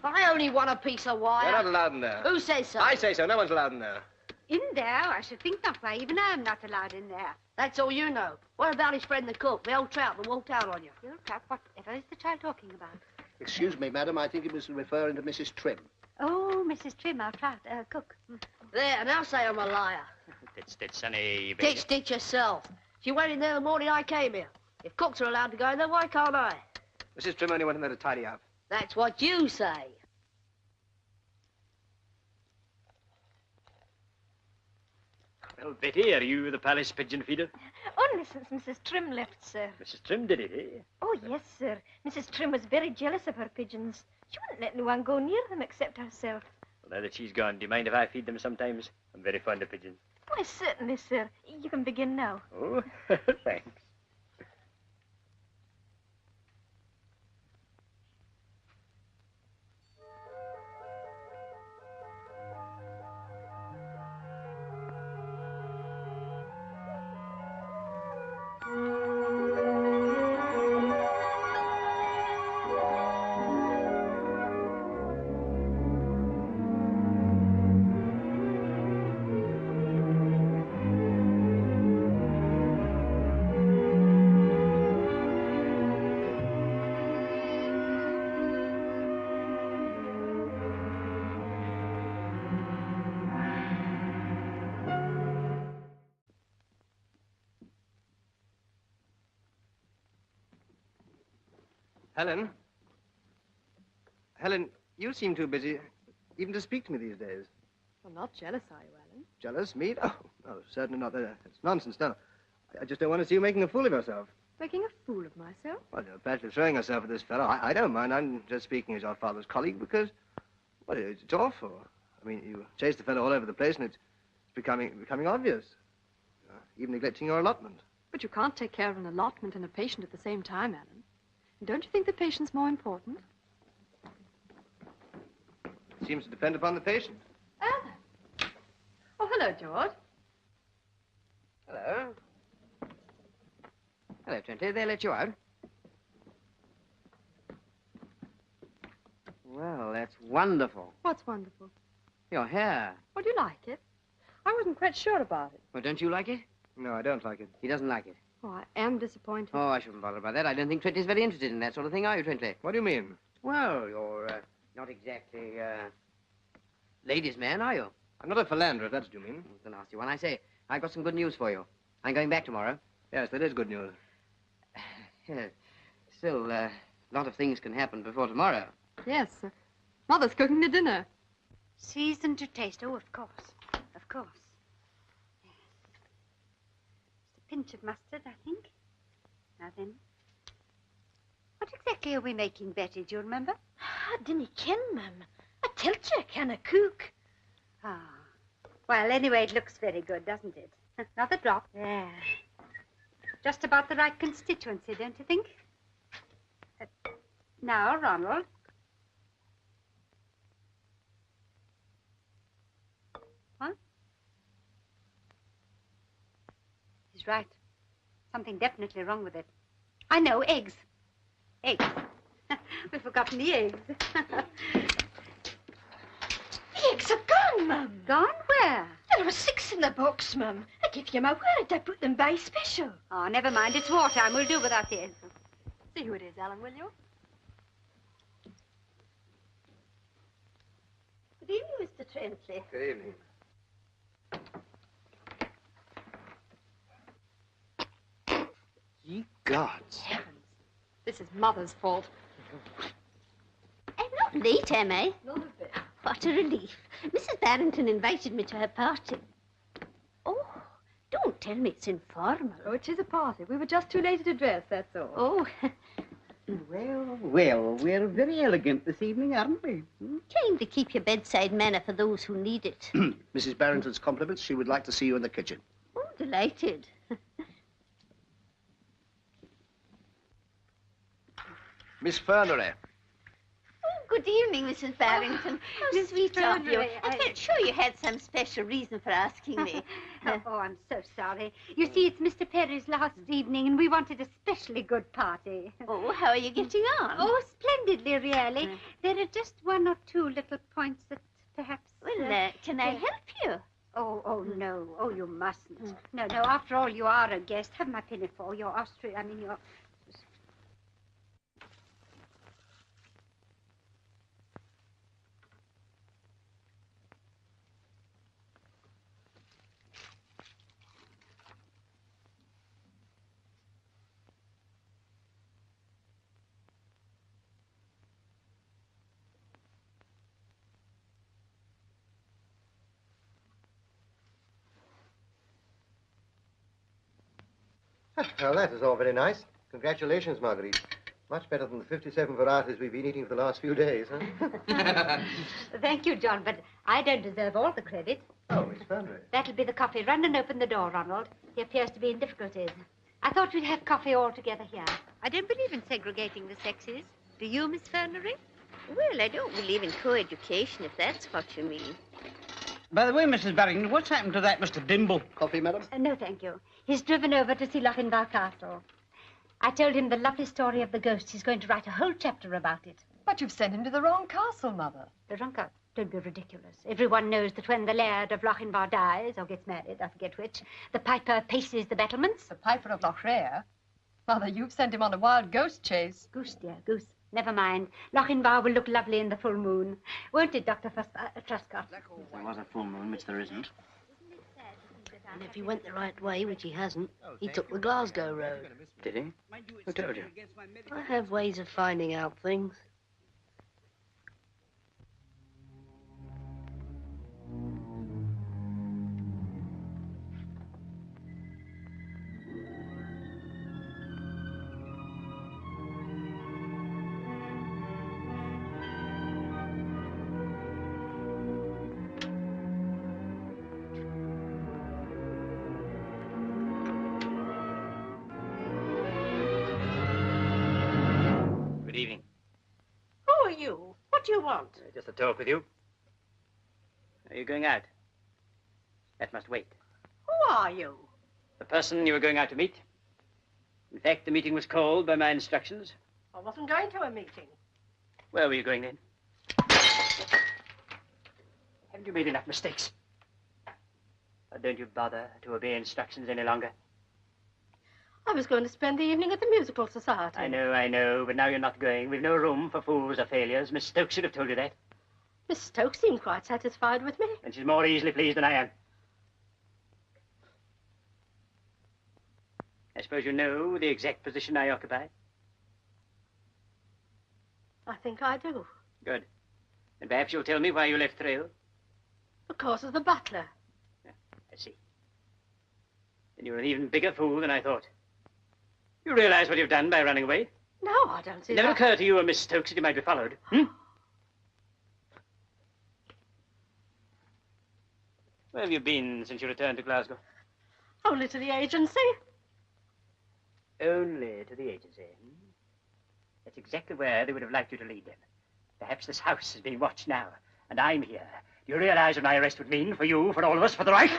I only want a piece of wire. You're not allowed in there. Who says so? I say so. No one's allowed in there. In there? I should think not. Why, even I'm not allowed in there. That's all you know. What about his friend the cook, the old trout that walked out on you? The old trout? Whatever is the child talking about? Excuse me, madam. I think he was referring to Mrs. Trimm. Oh, Mrs. Trimm, our trout, cook. There, now say I'm a liar. That's sonny. Ditch yourself. She went in there the morning I came here. If cooks are allowed to go in there, why can't I? Mrs. Trimm only went in there to tidy up. That's what you say. Well, Betty, are you the palace pigeon feeder? Only since Mrs. Trimm left, sir. Mrs. Trimm did it, eh? Oh, yes, sir. Mrs. Trimm was very jealous of her pigeons. She wouldn't let anyone go near them except herself. Well, now that she's gone, do you mind if I feed them sometimes? I'm very fond of pigeons. Why, certainly, sir. You can begin now. Oh, thanks. Helen? Helen, you seem too busy even to speak to me these days. You're not jealous, are you, Alan? Jealous? Me? Oh, no, certainly not. It's nonsense, no. I just don't want to see you making a fool of yourself. Making a fool of myself? Well, you're practically throwing yourself at this fellow. I don't mind. I'm just speaking as your father's colleague because, well, it's awful. I mean, you chase the fellow all over the place and it's becoming obvious. Even neglecting your allotment. But you can't take care of an allotment and a patient at the same time, Alan. Don't you think the patient's more important? It seems to depend upon the patient. Alan! Oh, hello, George. Hello. Hello, Trently. They let you out? Well, that's wonderful. What's wonderful? Your hair. Oh, do you like it? I wasn't quite sure about it. Well, don't you like it? No, I don't like it. He doesn't like it. Oh, I am disappointed. Oh, I shouldn't bother about that. I don't think Trently's very interested in that sort of thing, are you, Trently? What do you mean? Well, you're not exactly, ladies' man, are you? I'm not a philanderer, if that's what you mean. It's a nasty one. I say, I've got some good news for you. I'm going back tomorrow. Yes, that is good news. Still, a lot of things can happen before tomorrow. Yes, sir. Mother's cooking the dinner. Seasoned to taste. Oh, of course. Of course. Yes. Just a pinch of mustard, I think. Now then. What exactly are we making, Betty? Do you remember? I didn't ken, ma'am. I tell you I canna cook. Ah. Well, anyway, it looks very good, doesn't it? Another drop. Yeah. Just about the right constituency, don't you think? Now, Ronald. What? He's right. Something definitely wrong with it. I know, eggs. Eggs. We've forgotten the eggs. The eggs are gone, ma'am. Gone where? There were 6 in the box, ma'am. I give you my word, I put them by special. Oh, never mind. It's wartime. We'll do without the eggs. See who it is, Alan, will you? Good evening, Mr. Trently. Good evening. Ye gods. Heavens. This is Mother's fault. I'm not late, am I? Not a bit. What a relief. Mrs. Barrington invited me to her party. Oh, don't tell me it's informal. Oh, it is a party. We were just too lazy to dress, that's all. Oh. Well, we're very elegant this evening, aren't we? Trying to keep your bedside manner for those who need it. Mrs. Barrington's compliments. She would like to see you in the kitchen. Oh, delighted. Miss Fernery. Oh, Good evening, Mrs. Barrington. How sweet of you. I felt sure you had some special reason for asking me. Oh, I'm so sorry. You see, it's Mr. Perry's last evening, and we wanted a specially good party. Oh, how are you getting on? Oh, splendidly, really. There are just one or two little points that perhaps... Well, can I help you? Oh, no. Oh, you mustn't. No, after all, you are a guest. Have my pinafore. Your Well, that is all very nice. Congratulations, Marguerite. Much better than the 57 varieties we've been eating for the last few days, huh? Thank you, John, but I don't deserve all the credit. Oh, Miss Fernery. That'll be the coffee. Run and open the door, Ronald. He appears to be in difficulties. I thought we'd have coffee all together here. I don't believe in segregating the sexes. Do you, Miss Fernery? Well, I don't believe in co-education, if that's what you mean. By the way, Mrs. Barrington, what's happened to that Mr. Dimble? Coffee, madam? No, thank you. He's driven over to see Lochinvar Castle. I told him the lovely story of the ghost. He's going to write a whole chapter about it. But you've sent him to the wrong castle, Mother. The wrong castle? Don't be ridiculous. Everyone knows that when the Laird of Lochinvar dies, or gets married, I forget which, the piper paces the battlements. The piper of Lochrea? Mother, you've sent him on a wild goose chase. Goose, dear, goose. Never mind. Lochinvar will look lovely in the full moon. Won't it, Dr. Truscott? There was a full moon, which there isn't. And if he went the right way, which he hasn't, he took the Glasgow road. Did he? Who told you? I have ways of finding out things. What do you want? Just to talk with you. Are you going out? That must wait. Who are you? The person you were going out to meet. In fact, the meeting was called by my instructions. I wasn't going to a meeting. Where were you going then? Haven't you made enough mistakes? Or don't you bother to obey instructions any longer? I was going to spend the evening at the Musical Society. I know, but now you're not going. We've no room for fools or failures. Miss Stokes should have told you that. Miss Stokes seemed quite satisfied with me. And she's more easily pleased than I am. I suppose you know the exact position I occupy? I think I do. Good. And perhaps you'll tell me why you left Trail? Because of the butler. Yeah, I see. Then you're an even bigger fool than I thought. You realize what you've done by running away? No, I don't see It never that. occurred to you or Miss Stokes that you might be followed. Where have you been since you returned to Glasgow? Only to the agency. Only to the agency. That's exactly where they would have liked you to lead them. Perhaps this house is being watched now, and I'm here. Do you realize what my arrest would mean for you, for all of us, for the Reich?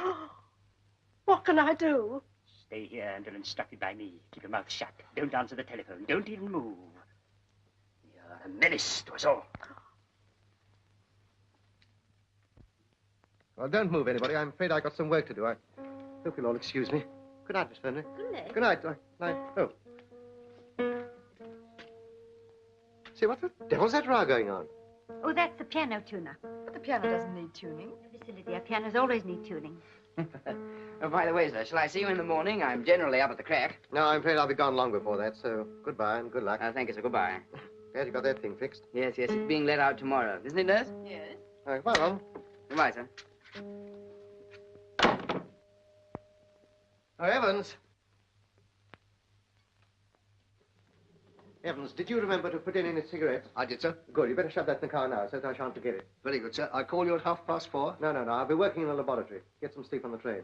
What can I do? Stay here until instructed by me. Keep your mouth shut. Don't answer the telephone. Don't even move. You're a menace to us all. Well, don't move, anybody. I'm afraid I've got some work to do. I hope you'll all excuse me. Good night, Miss Fernery. Good night. Good night. Night. Oh. Say, what the devil's that row going on? Oh, that's the piano tuner. But the piano doesn't need tuning. Silly dear, pianos always need tuning. Oh, by the way, sir, shall I see you in the morning? I'm generally up at the crack. No, I'm afraid I'll be gone long before that, so goodbye and good luck. Thank you, sir. Goodbye. Glad you got that thing fixed. Yes, it's being let out tomorrow. Isn't it, nurse? Yes. All right, well. Goodbye, sir. Oh, Evans. Evans, did you remember to put in any cigarettes? I did, sir. Good. You better shove that in the car now, so that I shan't forget it. Very good, sir. I'll call you at 4:30. No. I'll be working in the laboratory. Get some sleep on the train.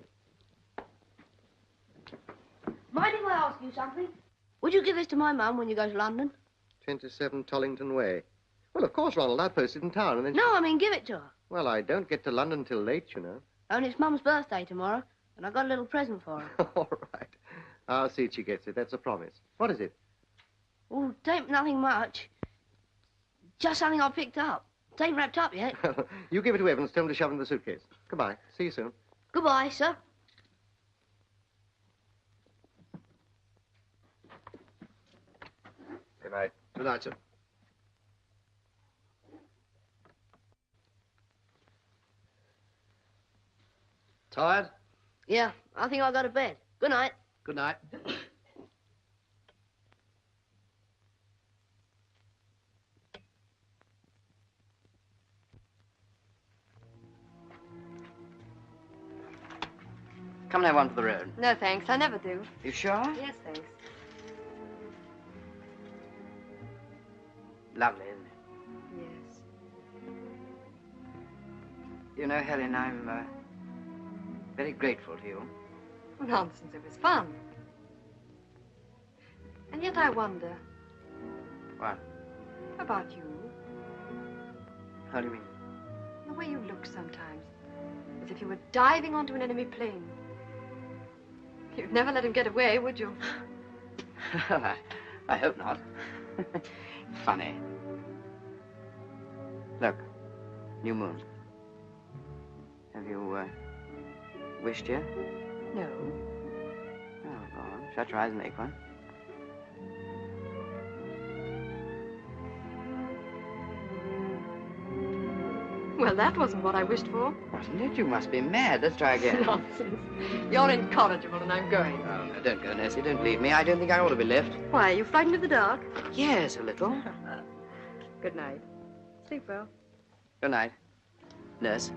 Mind if I ask you something? Would you give this to my mum when you go to London? 27 Tollington Way. Well, of course, Ronald. I'll post it in town and then... No, I mean give it to her. Well, I don't get to London till late, you know. Only it's Mum's birthday tomorrow, and I got a little present for her. All right. I'll see she gets it. That's a promise. What is it? Oh, tain't nothing much. Just something I picked up. Tain't wrapped up yet. You give it to Evans. Tell him to shove it in the suitcase. Goodbye. See you soon. Goodbye, sir. Good night. Good night, sir. Tired? Yeah, I think I'll go to bed. Good night. Good night. Come and have one for the road. No, thanks. I never do. You sure? Yes, thanks. Lovely, isn't it? Yes. You know, Helen, I'm very grateful to you. Nonsense. It was fun. And yet I wonder What? about you. How do you mean? The way you look sometimes. As if you were diving onto an enemy plane. You'd never let him get away, would you? Well, I hope not. Funny. Look, new moon. Have you, wished yet? No. Oh, go on. Shut your eyes and make one. Well, that wasn't what I wished for. Wasn't it? You must be mad. Let's try again. Nonsense. You're incorrigible and I'm going. Oh, no, don't go, Nessie. Don't leave me. I don't think I ought to be left. Why, are you frightened of the dark? Yes, a little. Good night. Sleep well. Good night. Nurse.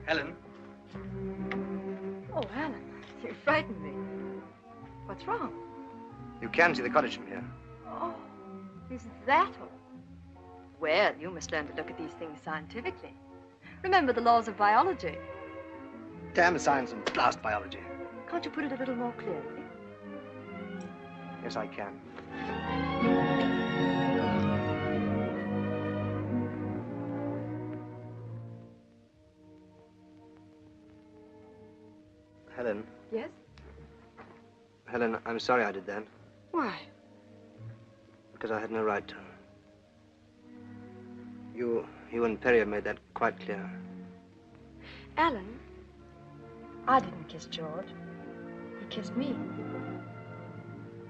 Helen? Oh, Helen, you frightened me. What's wrong? You can see the cottage from here. Oh, is that all? Well, you must learn to look at these things scientifically. Remember the laws of biology. Damn science and blast biology. Can't you put it a little more clearly? Yes, I can. Helen. Yes? Helen, I'm sorry I did that. Why? Because I had no right to. You and Petrie have made that quite clear. Alan, I didn't kiss George. He kissed me.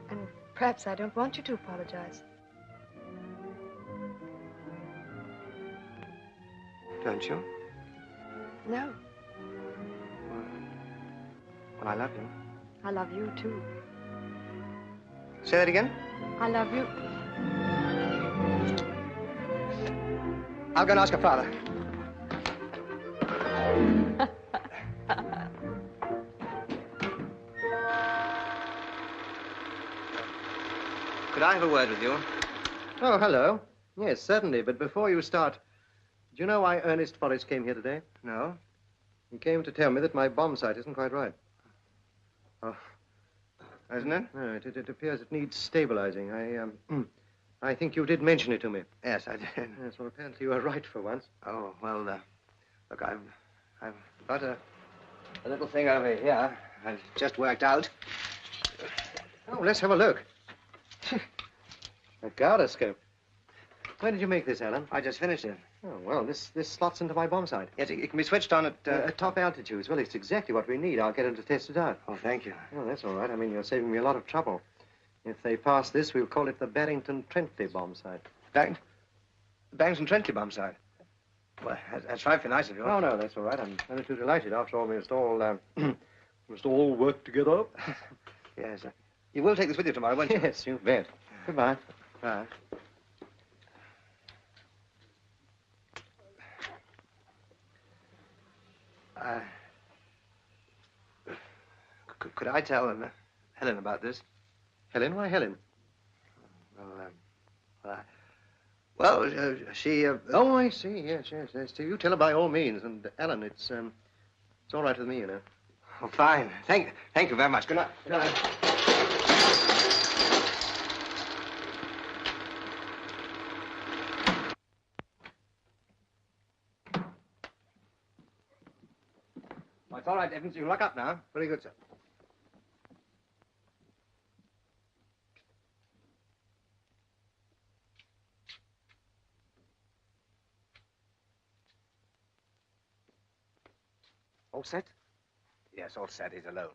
And perhaps I don't want you to apologize. Don't you? No. Well, I love you. I love you, too. Say that again? I love you. I'll go and ask her father. Could I have a word with you? Oh, hello. Yes, certainly. But before you start, do you know why Ernest Forrest came here today? No. He came to tell me that my bomb sight isn't quite right. Oh. Isn't it? No, it appears it needs stabilizing. I think you did mention it to me. Yes, I did. Yes, well, apparently you were right for once. Oh, well, look, I've got a little thing over here. I've just worked out. Oh, let's have a look. A gyroscope. Where did you make this, Alan? I just finished it. Oh, well, this slots into my bomb sight. Yes, it can be switched on at top altitudes. Well, it's exactly what we need. I'll get him to test it out. Oh, thank you. Oh, that's all right. I mean, you're saving me a lot of trouble. If they pass this, we'll call it the Barrington-Trently bomb sight. Barrington Trently bomb sight? Well, that's frightfully nice of you. Oh, no, that's all right. I'm only too delighted. After all, we must all work together. Yes. You will take this with you tomorrow, won't you? Yes, you bet. Goodbye. Bye. Could I tell Helen about this? Helen? Why Helen? Well, Well, she... Oh, I see. Yes. You tell her by all means. And, Ellen, it's all right with me, you know. Oh, fine. Thank you very much. Good night. Good night. Oh, it's all right, Evans. You can lock up now. Very good, sir. All set? Yes, all set. He's alone.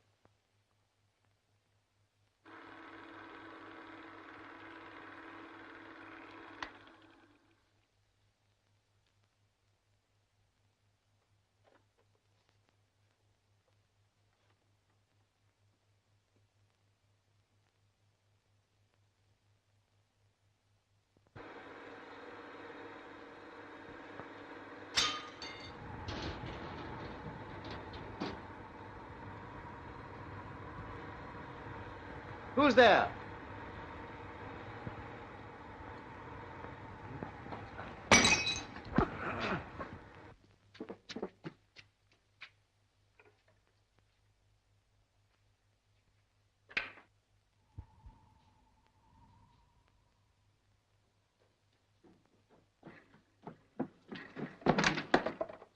Who's there?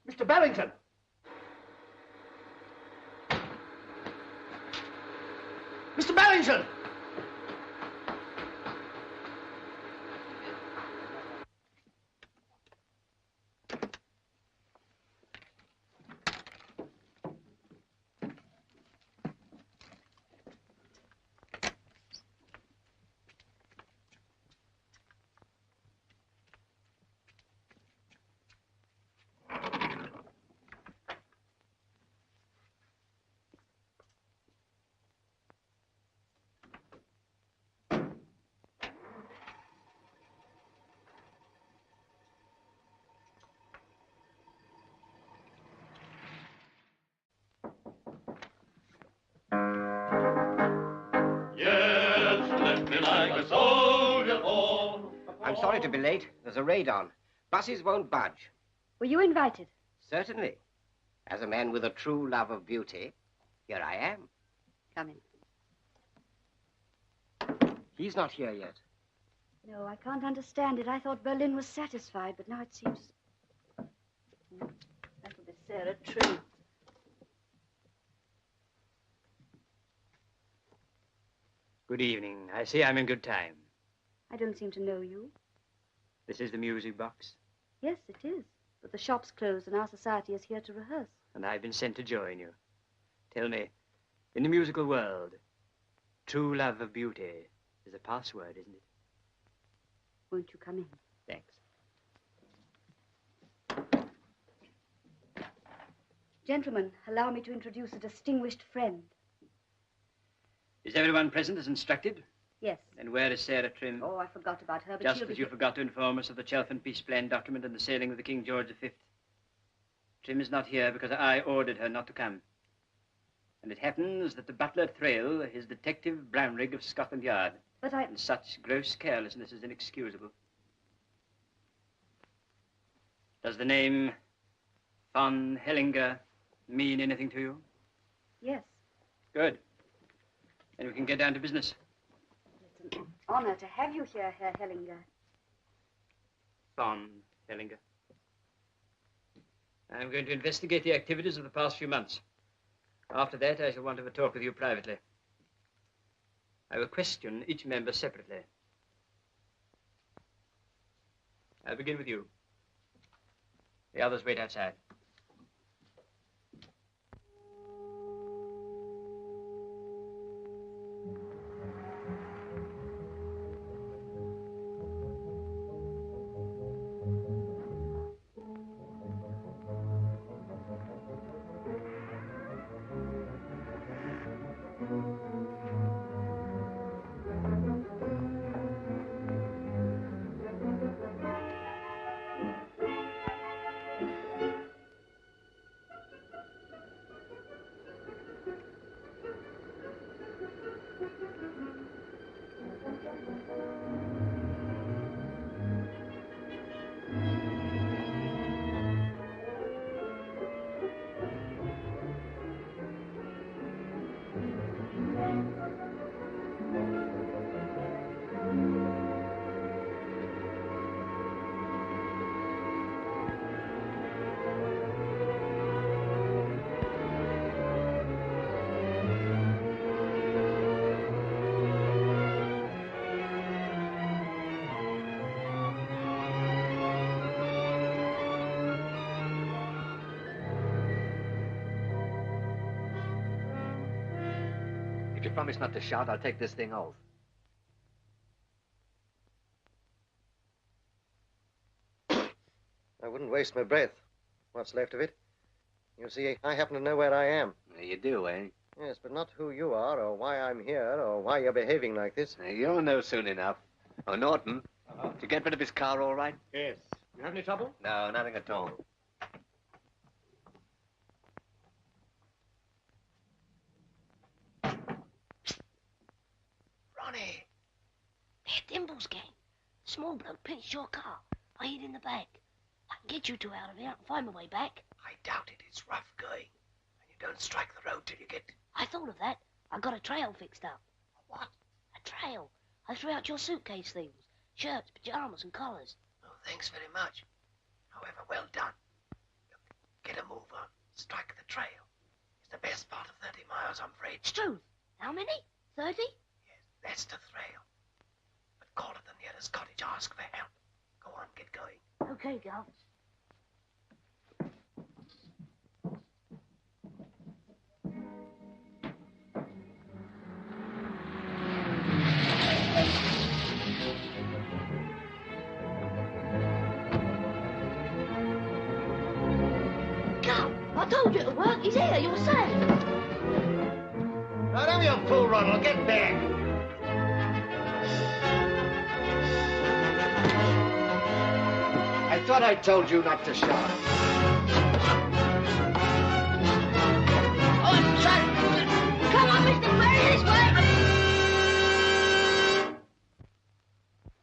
Mr. Barrington! Mr. Barrington! I'm sorry to be late. There's a raid on. Buses won't budge. Were you invited? Certainly. As a man with a true love of beauty, here I am. Come in. He's not here yet. No, I can't understand it. I thought Berlin was satisfied, but now it seems... That'll be Sarah Trimm. Good evening. I see I'm in good time. I don't seem to know you. This is the music box, Yes, it is. But the shop's closed and our society is here to rehearse. and I've been sent to join you. Tell me, in the musical world, true love of beauty is a password, isn't it? Won't you come in? Thanks. Gentlemen, allow me to introduce a distinguished friend. Is everyone present as instructed? Yes. And where is Sarah Trimm? Oh, I forgot about her, but Just she'll as be you forgot to inform us of the Chelfin Peace Plan document and the sailing of the King George V. Trimm is not here because I ordered her not to come. And it happens that the butler Thrale is Detective Brownrigg of Scotland Yard. But And such gross carelessness is inexcusable. Does the name von Hellinger mean anything to you? Yes. Good. Then we can get down to business. It's an honor to have you here, Herr Hellinger. Von Hellinger. I'm going to investigate the activities of the past few months. After that, I shall want to have a talk with you privately. I will question each member separately. I'll begin with you. The others wait outside. If you promise not to shout, I'll take this thing off. I wouldn't waste my breath. What's left of it? You see, I happen to know where I am. You do, eh? Yes, but not who you are, or why I'm here, or why you're behaving like this. You'll know soon enough. Oh, Norton, did you get rid of his car all right? Yes. You have any trouble? No, nothing at all. Ronnie! They're Dimble's gang. Small bloke pinched your car. I hid in the back. I can get you two out of here. I can find my way back. I doubt it. It's rough going. And you don't strike the road till you get... I thought of that. I got a trail fixed up. What? A trail. I threw out your suitcase things. Shirts, pajamas, and collars. Oh, thanks very much. However, well done. Look, get a move on. Strike the trail. It's the best part of 30 miles, I'm afraid. It's true. How many? 30? Yes, that's the trail. But call at the nearest cottage, ask for help. Go on, get going. Okay, girl. I told you to work. He's here. You're safe. Now, don't be a fool, Ronald. Get back. I thought I told you not to shout. Oh, son. Come on, Mr. Ferry, this way.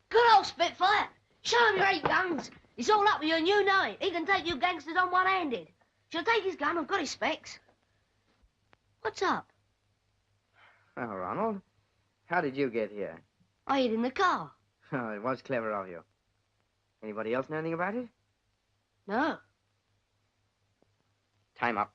Good old Spitfire. Show him your 8 guns. It's all up with you and you know it. He can take you gangsters on one-handed. Shall I take his gun? I've got his specs. What's up? Well, Ronald, how did you get here? I hid in the car. Oh, it was clever of you. Anybody else know anything about it? No. Time up.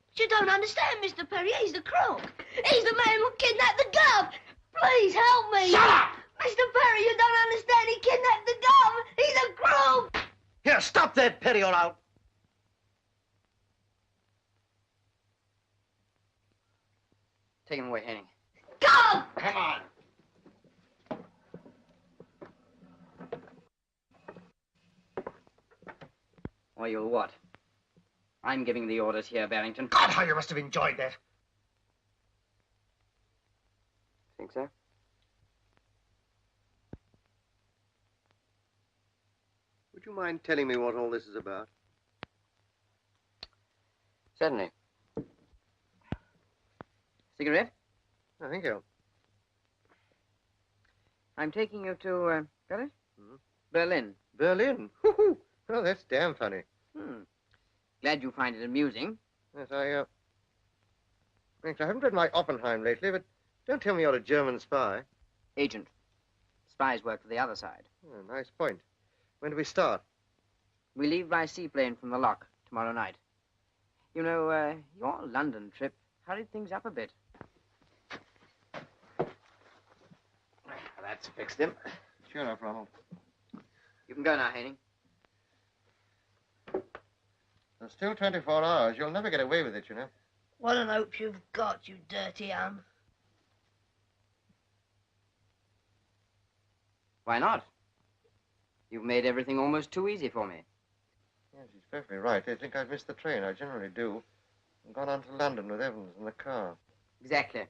But you don't understand, Mr. Perry. He's the crook. He's the man who kidnapped the gov. Please help me. Shut up! Mr. Perry, you don't understand. He kidnapped the gov. He's a crook. Here, stop that, Petrie, or I'll... Take him away, Henning. Go! Come on. Or you'll what? I'm giving the orders here, Barrington. God, how you must have enjoyed that. Think so? Would you mind telling me what all this is about? Certainly. Cigarette? Oh, thank you. I'm taking you to, got it? Berlin. Berlin? Hoo-hoo. Oh, that's damn funny. Glad you find it amusing. Yes, Thanks, I haven't read my Oppenheim lately, but don't tell me you're a German spy. Agent. Spies work for the other side. Oh, nice point. When do we start? We leave by seaplane from the lock tomorrow night. You know, your London trip hurried things up a bit. That's fixed him. Sure enough, Ronald. You can go now, Henning. There's still 24 hours. You'll never get away with it, you know. What an hope you've got, you dirty ham. Why not? You've made everything almost too easy for me. Yes, he's perfectly right. They think I've missed the train. I generally do. I've gone on to London with Evans in the car. Exactly.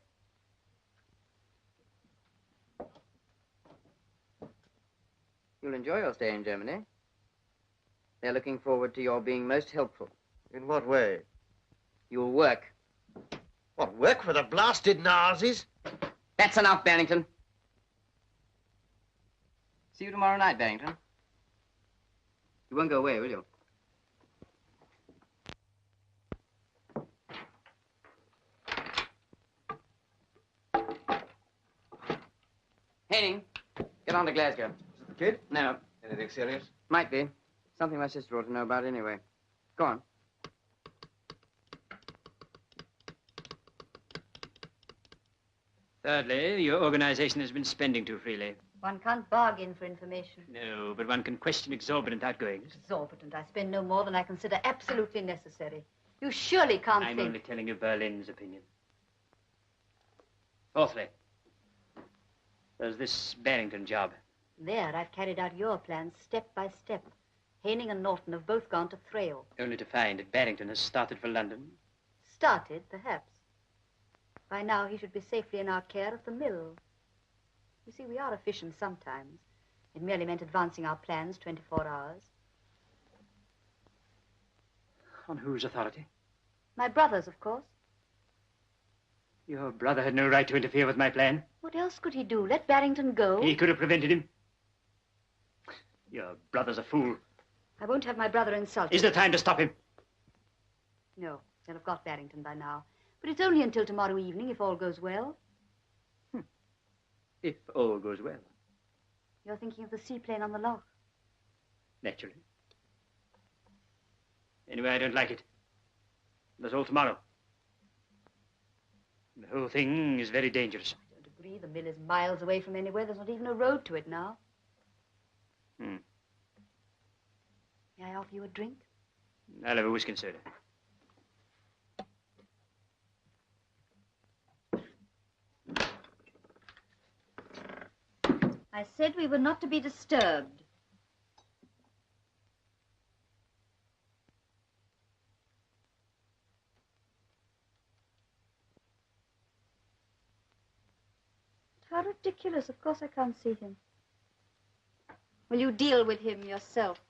You'll enjoy your stay in Germany. They're looking forward to your being most helpful. In what way? You'll work. What, work for the blasted Nazis? That's enough, Barrington. See you tomorrow night, Barrington. You won't go away, will you? Henning, get on to Glasgow. Is it the kid? No. Anything serious? Might be. Something my sister ought to know about anyway. Go on. Thirdly, your organization has been spending too freely. One can't bargain for information. No, but one can question exorbitant outgoings. Exorbitant. I spend no more than I consider absolutely necessary. You surely can't I'm think... only telling you Berlin's opinion. Fourthly, there's this Barrington job. There, I've carried out your plans step by step. Haining and Norton have both gone to Thrale. Only to find that Barrington has started for London. Started, perhaps. By now, he should be safely in our care at the mill. You see, we are efficient sometimes. It merely meant advancing our plans 24 hours. On whose authority? My brother's, of course. Your brother had no right to interfere with my plan. What else could he do? Let Barrington go? He could have prevented him. Your brother's a fool. I won't have my brother insulted. Is there time to stop him? No, they'll have got Barrington by now. But it's only until tomorrow evening, if all goes well. If all goes well. You're thinking of the seaplane on the loch. Naturally. Anyway, I don't like it. That's all tomorrow. The whole thing is very dangerous. I don't agree. The mill is miles away from anywhere. There's not even a road to it now. May I offer you a drink? I'll have a whiskey and soda. I said we were not to be disturbed. How ridiculous. Of course I can't see him. Will you deal with him yourself?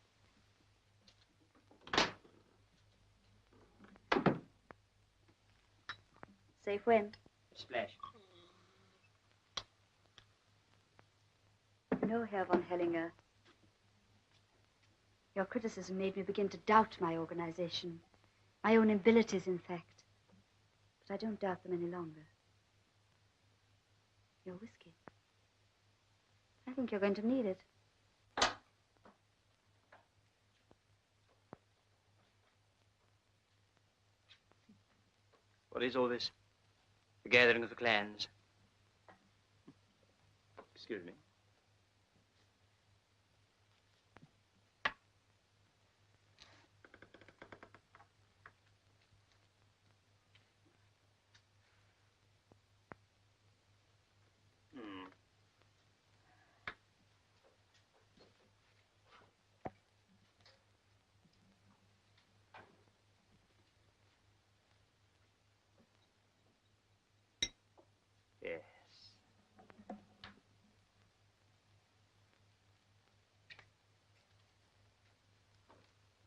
Safe when? Splash. No, Herr von Hellinger. Your criticism made me begin to doubt my organization. My own abilities, in fact. But I don't doubt them any longer. Your whiskey. I think you're going to need it. What is all this? The gathering of the clans. Excuse me.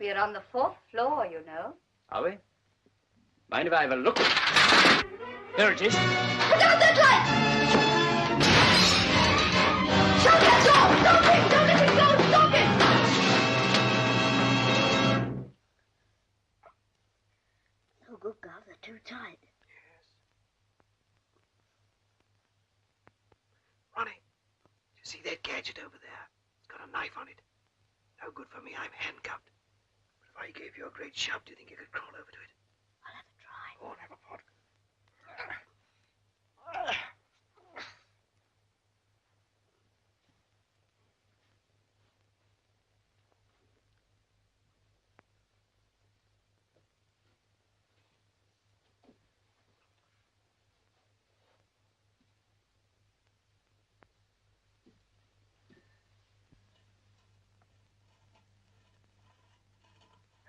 We're on the 4th floor, you know. Are we? Mind if I have a look? There it is. Put out that light! Shut that door! Stop it! Don't let it go! Stop it! No good, girl. They're too tight. Ronnie, do you see that gadget over there? It's got a knife on it. No good for me. I'm handcuffed. But if I gave you a great shove, do you think you could crawl over to it? I'll have a try. Go on, have a pot.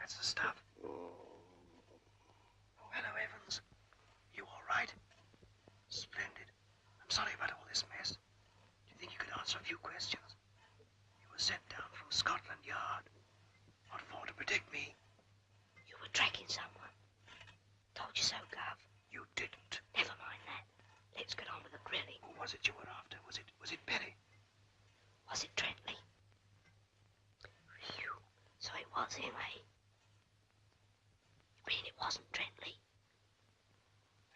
That's the stuff. Oh, hello, Evans. You all right? Splendid. I'm sorry about all this mess. Do you think you could answer a few questions? You were sent down from Scotland Yard. What for? To protect me? You were tracking someone. Told you so, Gov. You didn't. Never mind that. Let's get on with the grilling. Who was it you were after? Was it Petrie? Was it Trently? Phew. So it was him, eh? You mean it wasn't Trently?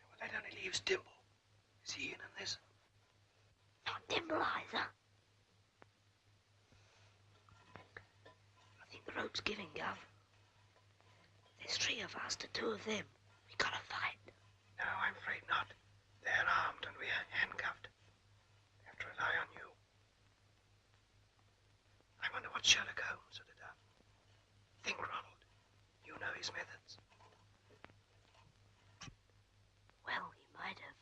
Well, that only leaves Dimble. Is he in on this? Not Dimble either. I think the rope's giving, Gov. There's 3 of us to 2 of them. We gotta fight. No, I'm afraid not. They're armed and we're handcuffed. We have to rely on you. I wonder what Sherlock Holmes would have done. Think, Ronald. You know his methods. Well, he might have.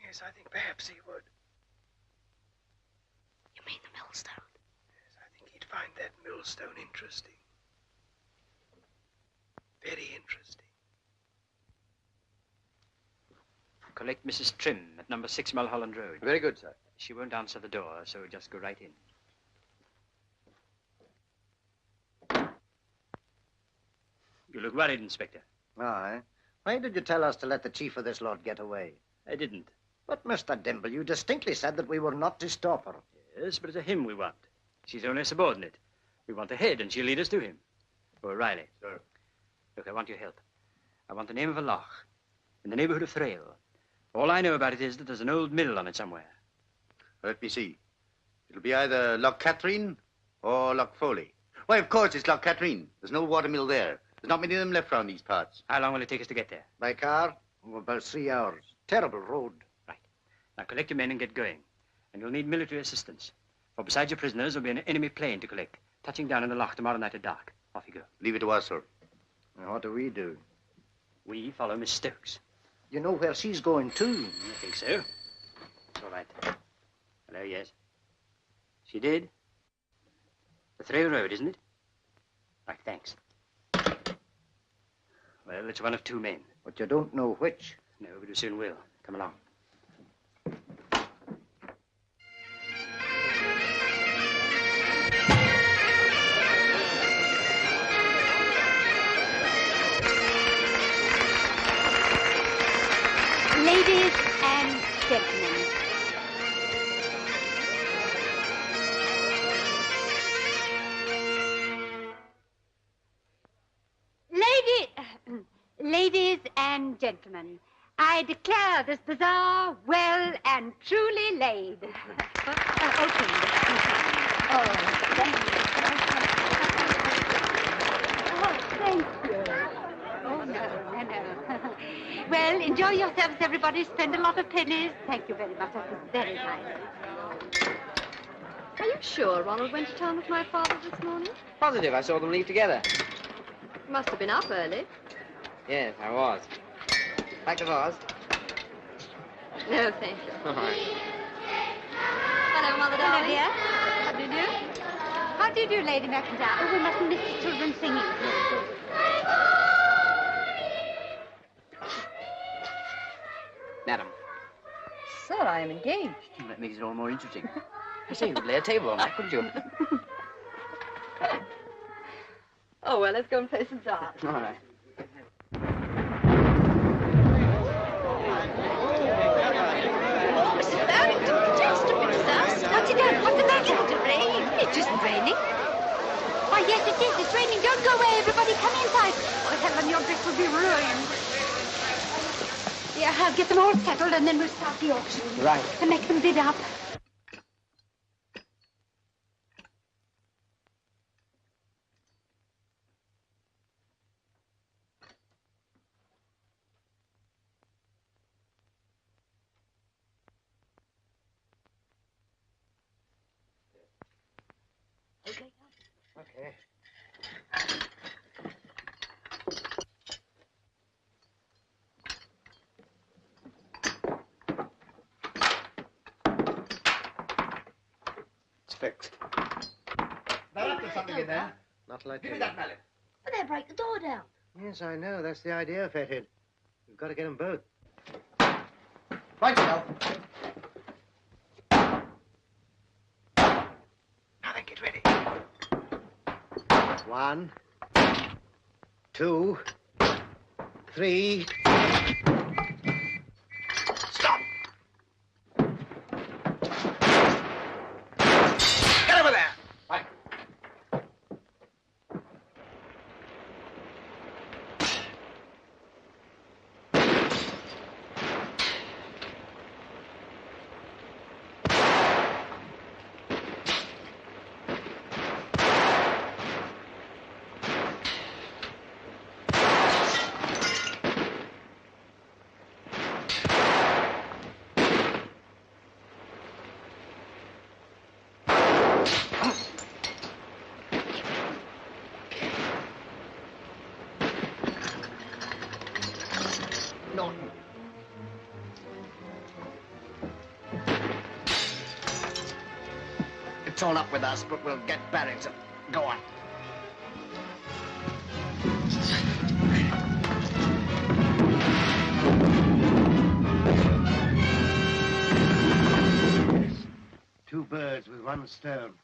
Yes, I think perhaps he would. You mean the millstone? Yes, I think he'd find that millstone interesting. Very interesting. Collect Mrs. Trimm at number 6 Mulholland Road. Very good, sir. She won't answer the door, so just go right in. You look worried, Inspector. Aye. Why did you tell us to let the chief of this lot get away? I didn't. But, Mr. Dimble, you distinctly said that we were not to stop her. Yes, but it's a him we want. She's only a subordinate. We want the head, and she'll lead us to him. Oh, Riley. Sir. Look, I want your help. I want the name of a loch in the neighborhood of Thrale. All I know about it is that there's an old mill on it somewhere. Let me see. It'll be either Loch Catherine or Loch Foley. Why, of course, it's Loch Catherine. There's no watermill there. There's not many of them left round these parts. How long will it take us to get there? By car? Oh, about 3 hours. Terrible road. Right. Now collect your men and get going. And you'll need military assistance. For besides your prisoners, there'll be an enemy plane to collect, touching down in the loch tomorrow night at dark. Off you go. Leave it to us, sir. Now, what do we do? We follow Miss Stokes. You know where she's going to? I think so. All right. Hello, yes. She did? The Thrale Road, isn't it? Right, thanks. Well, it's one of 2 men. But you don't know which. No, but we soon will. Come along. Ladies and gentlemen. Ladies and gentlemen, I declare this bazaar well and truly laid. Opened. Oh, thank you. Oh, thank you. Oh, no. Well, enjoy yourselves, everybody. Spend a lot of pennies. Thank you very much. That was very nice. Are you sure Ronald went to town with my father this morning? Positive, I saw them leave together. Must have been up early. Yes, I was. Back to Oz. No, thank you. All right. Hello, Mother Hello, darling. dear. How do you do? How do you do, Lady McIntyre? Oh, we mustn't miss the children singing. Madam. Sir, I am engaged. That makes it all more interesting. I say, you could lay a table on that, couldn't you? Oh, well, let's go and play some darts. All right. Mrs. Barrington, just a bit disaster. What's it done? What's the matter? It's a rain. It isn't raining. Why, yes, it is. It's raining. Don't go away. Everybody come inside. Oh, Helen, your dress will be ruined. Yeah, I'll get them all settled, and then we'll start the auction. Right. And make them bid up. Okay. It's fixed. Now, there's something in there. Not like Give me that mallet. But they'll break the door down. Yes, I know. That's the idea, Fathead. We've got to get them both. Right, now. Now then, get ready. 1, 2, 3. Stop! Get over there! Right. It's all up with us, but we'll get Barrington. Go on. Two birds with one stone.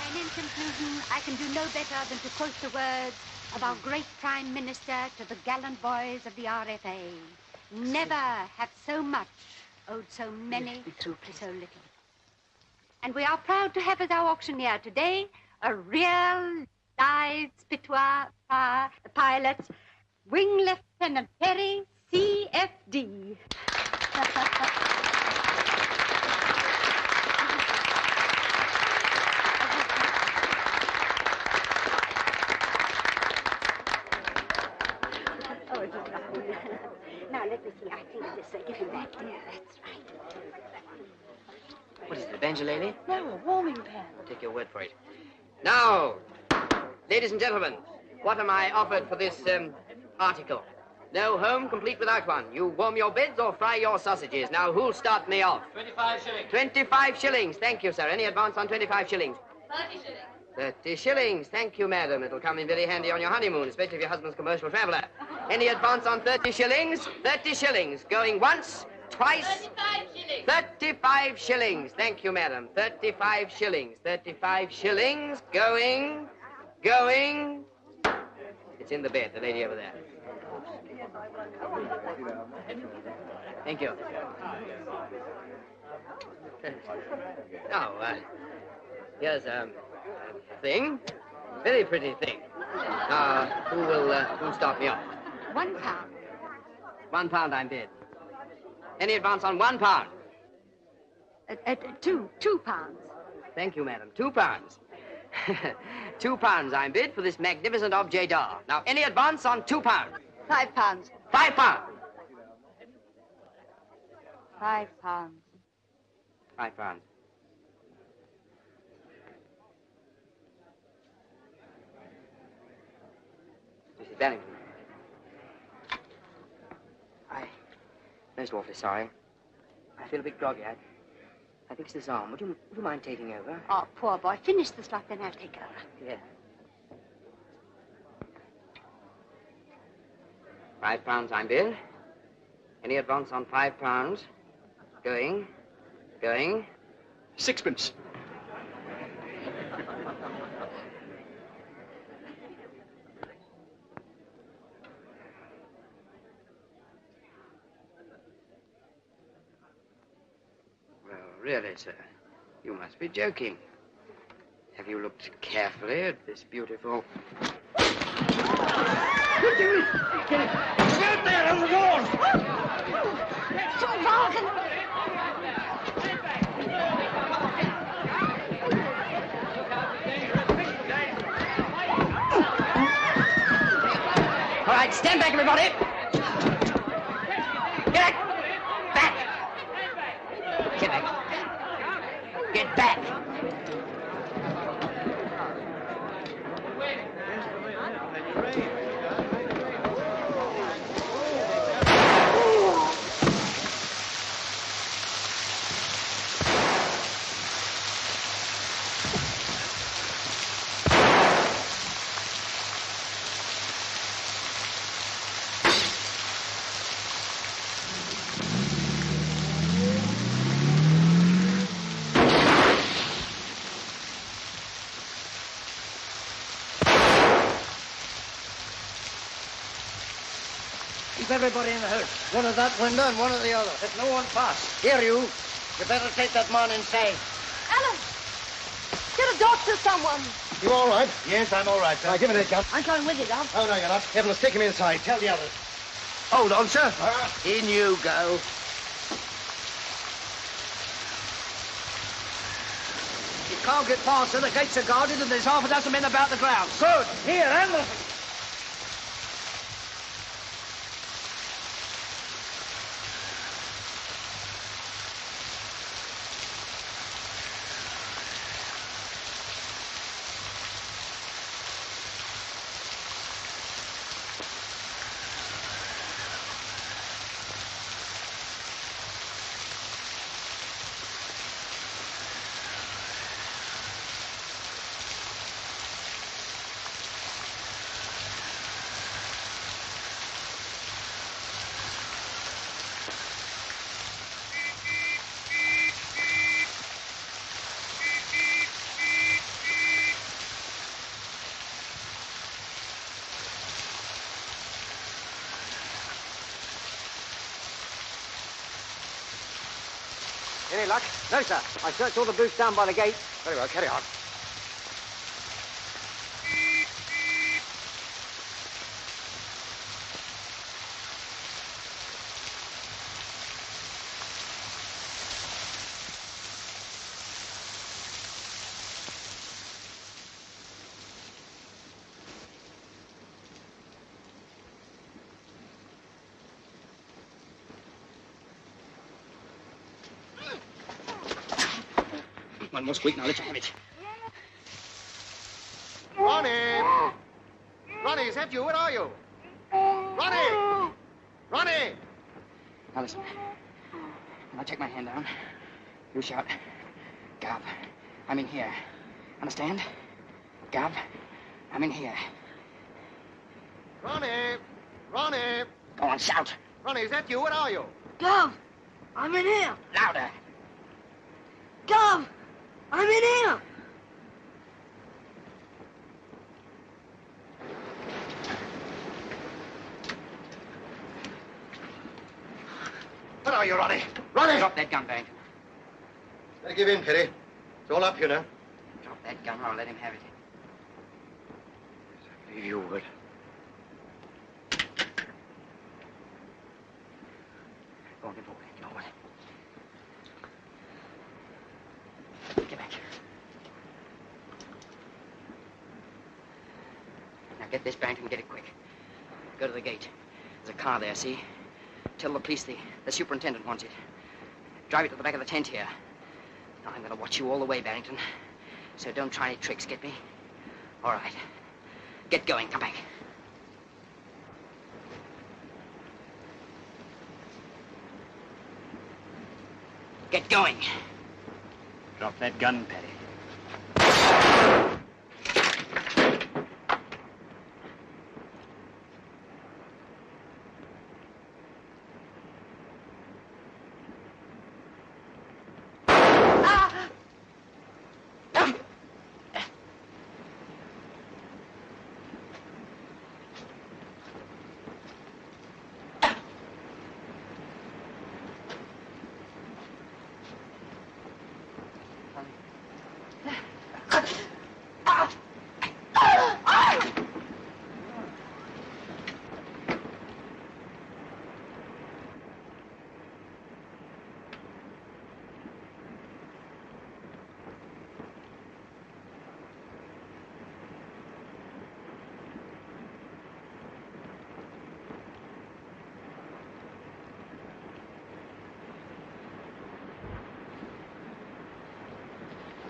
And in conclusion, I can do no better than to quote the words of our great Prime Minister to the gallant boys of the RFA. Never have so much owed so many to so little. And we are proud to have as our auctioneer today a real live Spitwa pilot, Wing Lieutenant Petrie, CFD. Now, let me see. I think this. Give him that. Yeah, that's right. What is it, a banjolele? No, a warming pan. I'll take your word for it. Now, ladies and gentlemen, what am I offered for this article? No home complete without one. You warm your beds or fry your sausages. Now, who'll start me off? 25 shillings. 25 shillings. Thank you, sir. Any advance on 25 shillings? 30 shillings. 30 shillings. Thank you, madam. It'll come in very handy on your honeymoon, especially if your husband's a commercial traveller. Any advance on 30 shillings? 30 shillings. Going once, twice. 35 shillings. 35 shillings. Thank you, madam. 35 shillings. 35 shillings. Going. It's in the bed, the lady over there. Thank you. Now, here's a thing. Very pretty thing. Who'll start me off? £1. £1 I'm bid. Any advance on £1? £2. Thank you, madam. £2. £2 I'm bid for this magnificent objet d'art. Now, any advance on £2? £5. £5. £5. £5. Mrs. Barrington. I'm most awfully sorry. I feel a bit groggy. I think it's this arm. Would you mind taking over? Oh, poor boy. Finish the slot, then I'll take over. Yeah. £5 I'm bid. Any advance on £5? Going. Sixpence. Well, really, sir, you must be joking. Have you looked carefully at this beautiful... Get there on the door! John Barrington! All right, stand back, everybody. Get back. Get back. Get back. Keep everybody in the house. One at that window and one at the other. Let no one pass. Here, you. You better take that man inside. Alan! Get a doctor, someone. You all right? Yes, I'm all right, sir. Now, give me that gun. I'm going with you, Dad. Oh, no, you're not. Evan, take him inside. Tell the others. Hold on, sir. In you go. You can't get past, sir. The gates are guarded and there's half a dozen men about the grounds. Good. Here, Anderson. Any luck? No, sir. I searched all the booths down by the gate. Very well, carry on. One more squeak, now let's have it. Ronnie! Ronnie, is that you? Where are you? Ronnie! Ronnie! Now listen. When I take my hand down, you shout, Gov, I'm in here. Understand? Gov, I'm in here. Ronnie! Ronnie! Go on, shout. Ronnie, is that you? Where are you? Gov, I'm in here. Louder. Gov, I'm in here. Where are you, Ronnie? Ronnie! Drop that gun, Barrington. Better give in, Petrie. It's all up, you know. Drop that gun or I'll let him have it. I believe you would. Go on, get forward. Get forward. Get back. Now get this, Barrington, get it quick. Go to the gate. There's a car there, see? Tell the police the superintendent wants it. Drive it to the back of the tent here. Now, I'm going to watch you all the way, Barrington. So don't try any tricks, get me? All right. Get going. Come back. Get going. Drop that gun, Petty.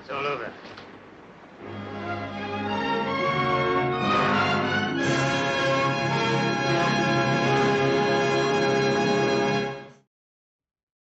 It's all over.